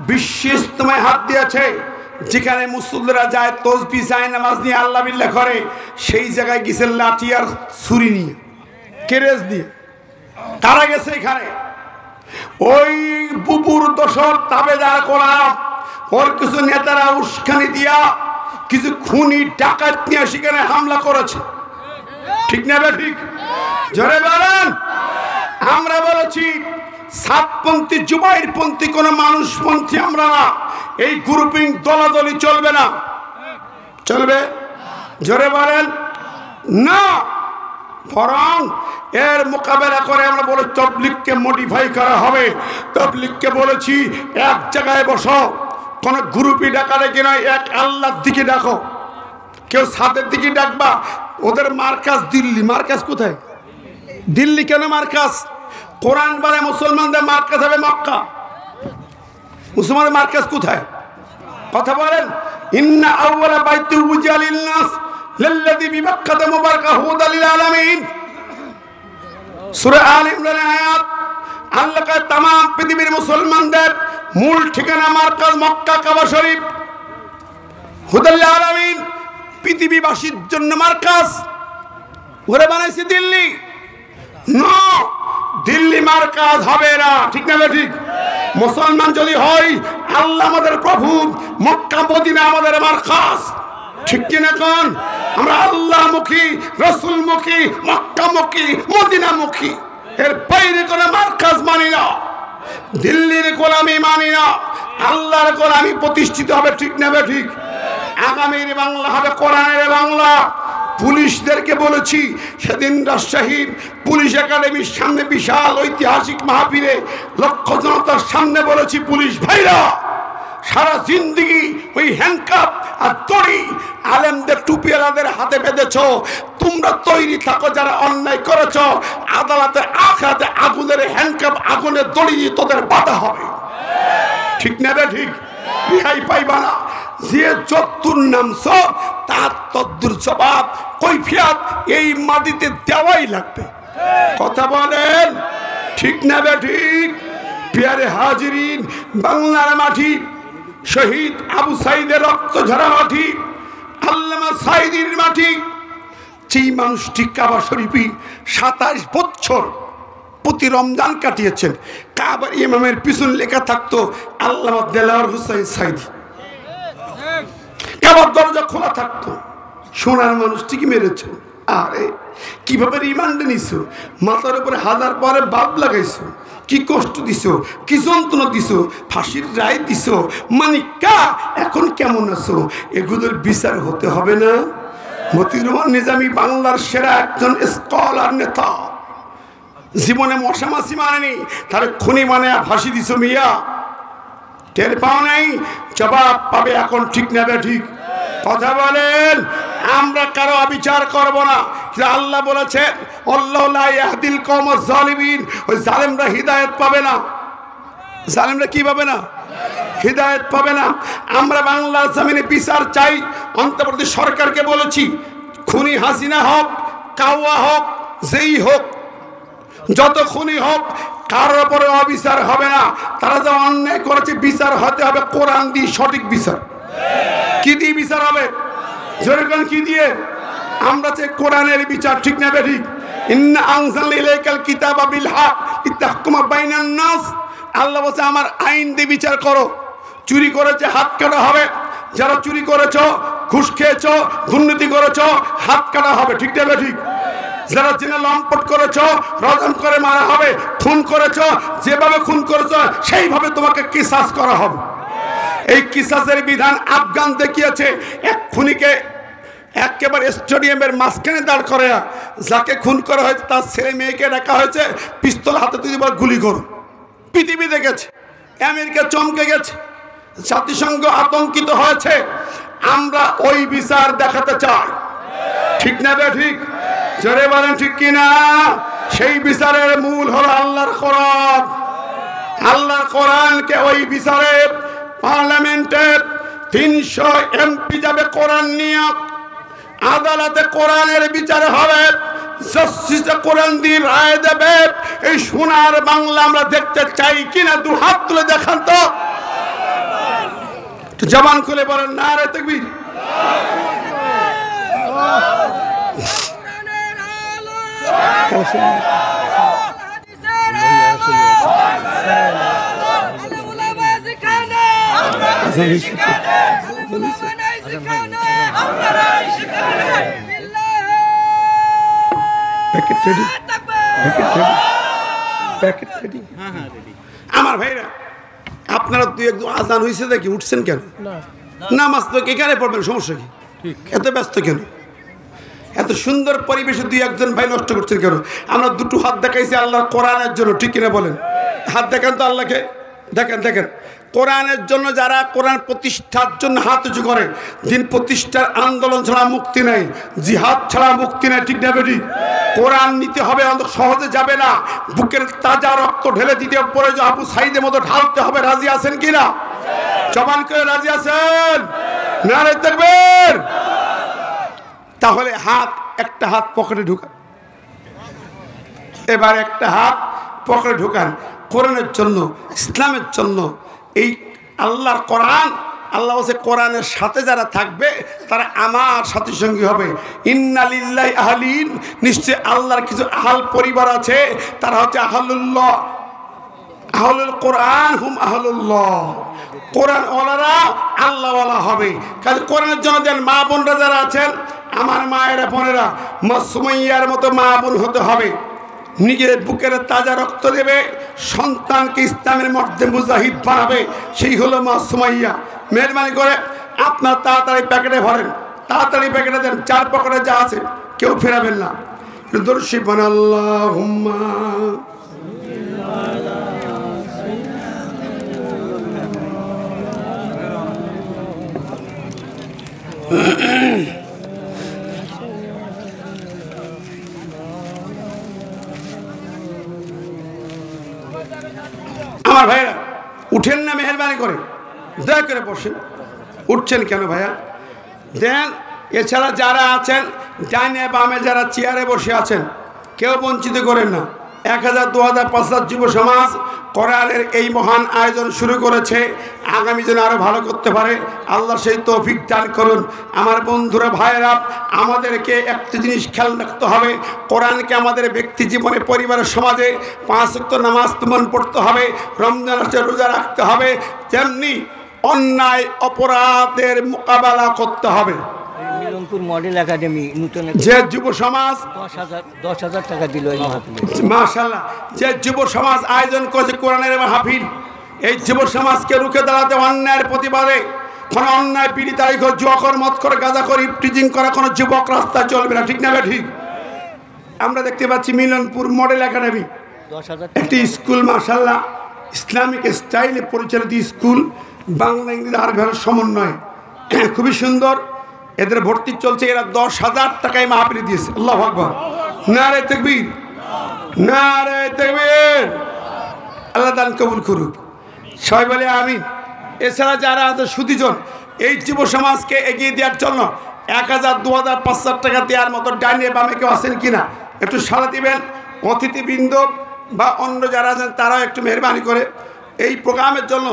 বিশ্ব ইজতেমায় হাত দিয়েছে, যেখানে মুসল্লিরা যায়, তসবিহ যায়, নামাজ নিয়ে আল্লাহ বিল্লাহ করে, সেই জায়গায় গেছে লাঠি আর ছুরি নিয়ে, কেরেজ দিয়ে। কারা গেছে এখানে? ওই বুবুর দোসর তাবেদার গোলাম, ওর কিছু নেতারা উস্কানি দিয়া কিছু খুনি ডাকাত নিয়ে সেখানে হামলা করেছে। ঠিক না বে ঠিক? জোরে বলেন। আমরা বলেছি সাতপন্থী জুবাইরপন্থী কোন মানুষপন্থী আমরা না। এই গ্রুপিং দলাদলি চলবে না। চলবে? জোরে বলেন না। বরং এর মোকাবেলা করে আমরা বলে তাবলীগকে মডিফাই করা হবে। তাবলীগকে বলেছি এক জায়গায় বসো, কোন গ্রুপই ডাকা ডেকে নয়, এক আল্লাহর দিকে ডাকো। কেউ সাদের দিকে ডাকবা, ওদের মার্কাজ দিল্লি। মার্কাজ কোথায়? দিল্লি কেন মার্কাজ? কোরআন বলে মুসলমানদের মার্কাজ হবে মক্কা। মুসলমানদের মার্কাজ কোথায়? কথা বলেন। ইন্না আউওয়ালা বাইতুল উযিয়া লিন-নাস লাল্লাযী বিবাক্কাতা মুবারাকান হুদাল লিল আলামিন। সূরা আল ইমরান আয়াত। আল্লাহ কয় तमाम পৃথিবীর মুসলমানদের মূল ঠিকানা মার্কাজ মক্কা কাবা শরীফ। হুদাল লিল আলামিন, পৃথিবীবাসীর জন্য মার্কাজ। ওরে বানাইছে দিল্লি। না, দিল্লি মার্কাজ হবে না। ঠিক না ঠিক? মুসলমান যদি হয়, আল্লাহ আমাদের প্রভু, মক্কা মদিনা আমাদের মার্কাজ। ঠিক কিনা কোন? আমরা আল্লাহমুখী, রাসূলমুখী, মক্কামুখী, মদিনামুখী। এর বাইরে কোনো মার্কাজ মানি না। দিল্লির গোলামি মানি না। আল্লাহর গোলামি প্রতিষ্ঠিত হবে। ঠিক না ঠিক? আগামীর বাংলা হবে কোরআনের বাংলা। পুলিশদেরকে বলেছি সেদিন রাজশাহীর পুলিশ একাডেমির সামনে বিশাল ঐতিহাসিক মাহফিলে লক্ষ জনতার সামনে বলেছি, পুলিশ ভাইরা সারা জিন্দেগি ওই হ্যান্ডকাপ আর দড়ি আলেমদের টুপিওয়ালাদের হাতে বেঁধেছ। তোমরা তৈরি থাকো, যারা অন্যায় করেছ আদালতে আখাতে আগুনের হ্যান্ডকাপ, আগুনের দড়ি দিয়ে তোদের বাধা হবে। ঠিক না ঠিক? রেহাই পাইবা না। যে যদ্দুর নামছ তার তদ্দুর জবাব কৈফিয়ত এই মাটিতে দেওয়াই লাগবে। কথা বলেন। ঠিক না ঠিক? প্রিয় হাজিরিন, বাংলার মাটি, শহীদ আবু সাইদের রক্ত ঝরা মাটি, আল্লামা সাইদির মাটি। যেই মানুষটি কাবা শরীফে ২৭ বছর প্রতি রমজান কাটিয়েছেন, কাবার ইমামের পিছনে লেখা থাকতো আল্লামা দেলাওয়ার হোসেন সাইদি। কাবার দরজা খোলা থাকতো। সোনার মানুষটিকে মেরেছ। আরে কিভাবে রিমান্ডে নিছো, মাথার উপরে হাজার পরে বাপ লাগাইছো, কি কষ্ট দিছো, কি যন্ত্রণা দিছো, ফাঁসির রায় দিছো, মানিকা এখন কেমন আছো, এগুলোর বিচার হতে হবে না? মতিউর রহমান নিজামী বাংলার সেরা একজন স্কলার নেতা, জীবনে মশা মাছি মানেনি, তার খুনি মানে ফাঁসি দিছো মিয়া। টের পাও নাই? জবাব পাবে এখন। ঠিক না ঠিক? কথা বলেন। আমরা কারো অবিচার করব না। আল্লাহ বলেছেন আল্লাহু লা ইয়াহদিল কওমাজ জালিমিন, ওই জালেমরা হিদায়াত পাবে না। জালেমরা কি পাবে না? হিদায়াত পাবে না। আমরা বাংলার জমিনে বিচার চাই। অন্তর্বর্তী সরকারকে বলেছি, খুনি হাসিনা হোক, কাওয়া হোক, যেই হোক, যত খুনি হোক, কারোর উপরে অবিচার হবে না। তারা যা অন্যায় করেছে বিচার হতে হবে কোরআন দিয়ে, সঠিক বিচার। কি দিয়ে বিচার হবে? জোরেগণ কি দিয়ে? আমরা চাই কোরআনের বিচার, ঠিক না বেঠিক? ইন্না আনজালনা ইলাইকাল কিতাবা বিল হক লিতাহকুমা বাইনান নাস। আল্লাহ বলছে আমার আইন দিয়ে বিচার করো। চুরি করেছে হাত কাটা হবে, যারা চুরি করেছো, ঘুষ খেয়েছো, দুর্নীতি করেছো, হাত কাটা হবে, ঠিক না বেঠিক? যারা জিনা লম্পট করেছো রজম করে মারা হবে। খুন করেছো, যেভাবে খুন করেছো সেইভাবে তোমাকে কিসাস করা হবে। এই কিসাসের বিধান আফগান দেখিয়েছে। এক খুনিকে একেবারে স্টেডিয়ামের মাঝখানে দাঁড় করে, যাকে খুন করা হয়েছে তার ছেলে মেয়েকে রাখা হয়েছে, পিস্তল হাতে তুলে গুলি করো। পৃথিবী দেখেছে, আমেরিকা চমকে গেছে, জাতিসংঘ আতঙ্কিত হয়েছে। আমরা ওই বিচার দেখাতে চাই, ঠিক না ঠিক? জোরে বলেন ঠিক কিনা? সেই বিচারের মূল হলো আল্লাহর কোরআন। আল্লাহর কোরআনকে ওই বিচারে পার্লামেন্টে 300 এমপি যাবে কোরআন নিয়ে, আদালতে কোরআনের বিচার হবে, জাস্টিসে কোরআন দিয়ে রায় দেবে। এই সোনার বাংলা আমরা দেখতে চাই কিনা? দু হাত তুলে দেখান তো, জবান খুলে বলেন নারে তাকবীর। আমার ভাইরা, আপনারা দুই একদম আজান হয়েছে দেখি উঠছেন কেন? নামাজ তো এখানে পড়বেন, সমস্যা কি? এত ব্যস্ত কেন? এত সুন্দর পরিবেশে দুই একজন ভাই নষ্ট করছেন কেন? আমরা দুটো হাত দেখাইছি আল্লাহর কোরআনের জন্য, ঠিক কিনা বলেন? হাত দেখান তো আল্লাহকে, দেখেন দেখেন। কোরআনের জন্য যারা কোরআন প্রতিষ্ঠার জন্য হাত উঁচু করে, দিন প্রতিষ্ঠার আন্দোলন ছাড়া মুক্তি নাই, জিহাদ ছাড়া মুক্তি নাই, ঠিক না বেটি? কোরআন নিতে হবে, সহজে যাবে না। বুকের তাজা রক্ত ঢেলে দিতে পরে যে আবু সাইদের মতো ঢালতে হবে। রাজি আছেন কিনা? জবান করে রাজি আছেন? নারে তাকবীর। তাহলে হাত, একটা হাত পকেটে ঢুকান, এবার একটা হাত পকেটে ঢুকান। কোরআনের জন্য, ইসলামের জন্য, এই আল্লাহর কোরআন, আল্লাহ বলছে কোরআনের সাথে যারা থাকবে তারা আমার সাথী সঙ্গী হবে। ইন্না লিল্লাহি আহলিন, নিশ্চয় আল্লাহর কিছু আহল পরিবার আছে, তারা হচ্ছে আহলুল্লাহ, আহলুল কোরআন হুম আহলুল্লাহ। কোরআন ওয়ালারা আল্লাহ ওয়ালা হবে। কাজে কোরআনের জন্য যেন মা বোনরা যারা আছেন, আমার মায়েরা বোনেরা, মা সুমাইয়ার মতো মা বোন হতে হবে। নিজের বুকের তাজা রক্ত দেবে, সন্তানকে ইসলামের মধ্যে মুজাহিদ বানাবে, সেই হলো মা সুমাইয়া। মেহরবানি করে আপনার তাড়াতাড়ি প্যাকেটে ভরেন, তাড়াতাড়ি প্যাকেটে দেন, 4 পকেটে যা আছে কেউ ফেরাবেন না। দর্শী বান আল্লাহুম্মা আমার ভাইরা উঠেন না, মেহরবানি করে দয়া করে বসেন। উঠছেন কেন ভাইয়া? দেন। এছাড়া যারা আছেন ডাইনে বামে, যারা চেয়ারে বসে আছেন, কেউ বঞ্চিত করেন না। 1000, 2000, 5000 যুব সমাজ কোরআনের এই মহান আয়োজন শুরু করেছে। আগামী যেন আরও ভালো করতে পারে আল্লাহ সেই তৌফিক দান করুন। আমার বন্ধুরা, ভাইয়েরা, আমাদেরকে একটা জিনিস খেয়াল রাখতে হবে, কোরআনকে আমাদের ব্যক্তি জীবনে, পরিবারের, সমাজে 5 ওয়াক্ত নামাজ তুমন পড়তে হবে, রমজান আসে রোজা রাখতে হবে, তেমনি অন্যায় অপরাধের মোকাবেলা করতে হবে। মিলনপুর মডেল একাডেমি নতুন যে যুব সমাজ 10,000 টাকা দিল এই মাহফিলে। মাশাআল্লাহ, যে যুব সমাজ আয়োজন করেছে কোরআনের মাহফিল, এই যুব সমাজকে রুখে দাঁড়াতে, অন্যায়ের প্রতিবাদে, কোনো অন্যায় পীড়িতাই হোক, জুয়াখোর, মদখোর, গাঁজাখোর, ইফটিজিং করা কোনো যুবক রাস্তায় চলবে না, ঠিক না ঠিক? আমরা দেখতে পাচ্ছি মিলনপুর মডেল একাডেমি 10,000 একটি স্কুল, মাশাআল্লাহ, ইসলামিক স্টাইলে পরিচালিত স্কুল, বাংলা ইংরেজি আরবি সমন্বয়, খুবই সুন্দর। এদের ভর্তি চলছে, এরা 10,000 টাকায় মাহফিলে দিয়েছে। আল্লাহু আকবার, নারে তাকবীর, নারে তাকবীর। আল্লাহ দান কবুল করুক, সবাই বলে আমিন। এছাড়া যারা আছে সুদীজন, এই যুব সমাজকে এগিয়ে দেওয়ার জন্য 1,000, 2,000, 5,000 টাকা দেওয়ার মতো ডাইনে বামে কেউ আছেন কিনা একটু সাড়া দিবেন। অতিথিবৃন্দ বা অন্য যারা আছেন তারাও একটু মেহরবানি করে এই প্রোগ্রামের জন্য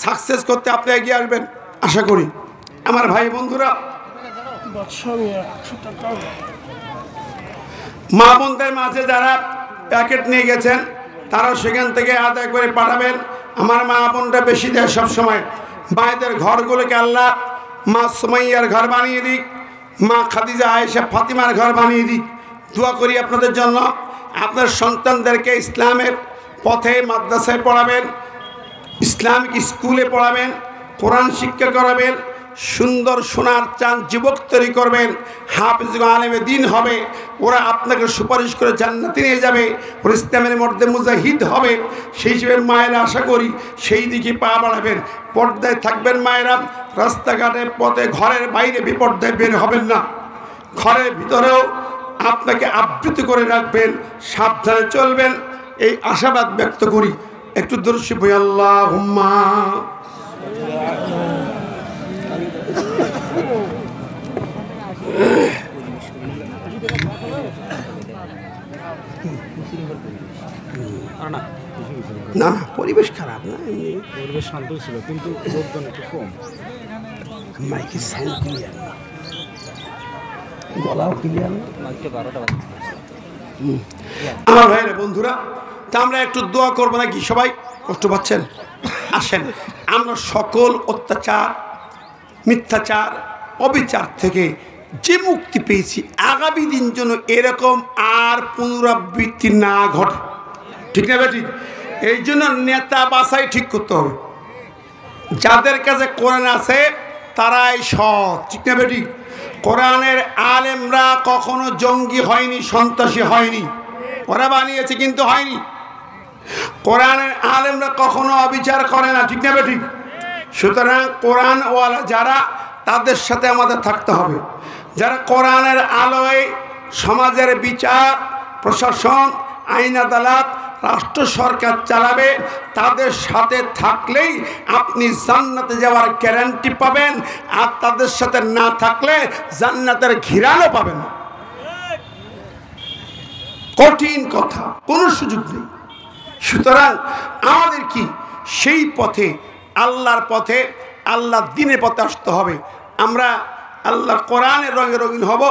সাকসেস করতে আপনি এগিয়ে আসবেন আশা করি। আমার ভাই বন্ধুরা, মা বোনদের মাঝে যারা প্যাকেট নিয়ে গেছেন তারাও সেখান থেকে আদায় করে পাঠাবেন। আমার মা বোনরা বেশি দেয় সবসময়, মায়েদের ঘরগুলোকে আল্লাহ মা সুমাইয়ার ঘর বানিয়ে দিক, মা খাদিজা আয়েশা ফাতিমার ঘর বানিয়ে দিক। দোয়া করি আপনাদের জন্য। আপনার সন্তানদেরকে ইসলামের পথে মাদ্রাসায় পড়াবেন, ইসলামিক স্কুলে পড়াবেন, কোরআন শিক্ষা করাবেন, সুন্দর সোনার চাঁদ যুবক তৈরি করবেন, হাফিজ আলেমে দিন হবে। ওরা আপনাকে সুপারিশ করে জান্নাতে নিয়ে যাবে, ওরা ইসলামের মধ্যে মুজাহিদ হবে। সেই হিসেবে মায়েরা আশা করি সেই দিকে পা বাড়াবেন। পর্দায় থাকবেন মায়েরা, রাস্তাঘাটে পথে ঘরের বাইরে বিপর্দায় বের হবেন না, ঘরের ভিতরেও আপনাকে আবৃত করে রাখবেন, সাবধানে চলবেন, এই আশাবাদ ব্যক্ত করি। একটু দরুদ শরীফ পড়ি, আল্লাহুম্মা না না পরিবেশ খারাপ না, পরিবেশ শান্ত ছিল কিন্তু লোকজন একটু কম। মাইকের সাউন্ড ক্লিয়ার না, গলাও ক্লিয়ার না। আমার ভাইরা বন্ধুরা, তা আমরা একটু দোয়া করবো নাকি? সবাই কষ্ট পাচ্ছেন? আসেন আমরা সকল অত্যাচার, মিথ্যাচার, অবিচার থেকে যে মুক্তি পেয়েছি, আগামী দিন যেন এরকম আর পুনরাবৃত্তি না ঘটে, ঠিক না বেটি? এই জন্য নেতা বাছাই ঠিক করতে হবে। যাদের কাছে কোরআন আছে তারাই সৎ, ঠিক না বেটি? কোরআনের আলেমরা কখনো জঙ্গি হয়নি, সন্ত্রাসী হয়নি, ওরা বানিয়েছে কিন্তু হয়নি। কোরআনের আলেমরা কখনো অবিচার করে না, ঠিক না বেটি? সুতরাং কোরআনওয়ালা যারা, তাদের সাথে আমাদের থাকতে হবে। যারা কোরআনের আলোয় সমাজের বিচার, প্রশাসন, আইন আদালত, রাষ্ট্র সরকার চালাবে, তাদের সাথে থাকলেই আপনি জান্নাতে যাওয়ার গ্যারান্টি পাবেন। আর তাদের সাথে না থাকলে জান্নাতের ঘিরানো পাবেন না। কঠিন কথা, কোনো সুযোগ নেই। সুতরাং আমাদের কি সেই পথে, আল্লাহর পথে, আল্লাহর দ্বীনের পথে আসতে হবে। আমরা আল্লাহর কোরআনের রঙে রঙিন হব,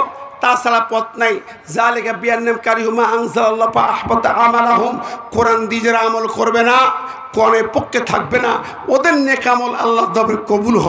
তাছাড়া পথ নাই। জালিকা বিআন্নাহুম কারিহু মা আনজালাল্লাহু ফাআহবাতা আমালাহুম। কোরআন দিয়ে যারা আমল করবে না, কোরআনের পক্ষে থাকবে না, ওদের নেক আমল আল্লাহর দরবারে কবুল হবে।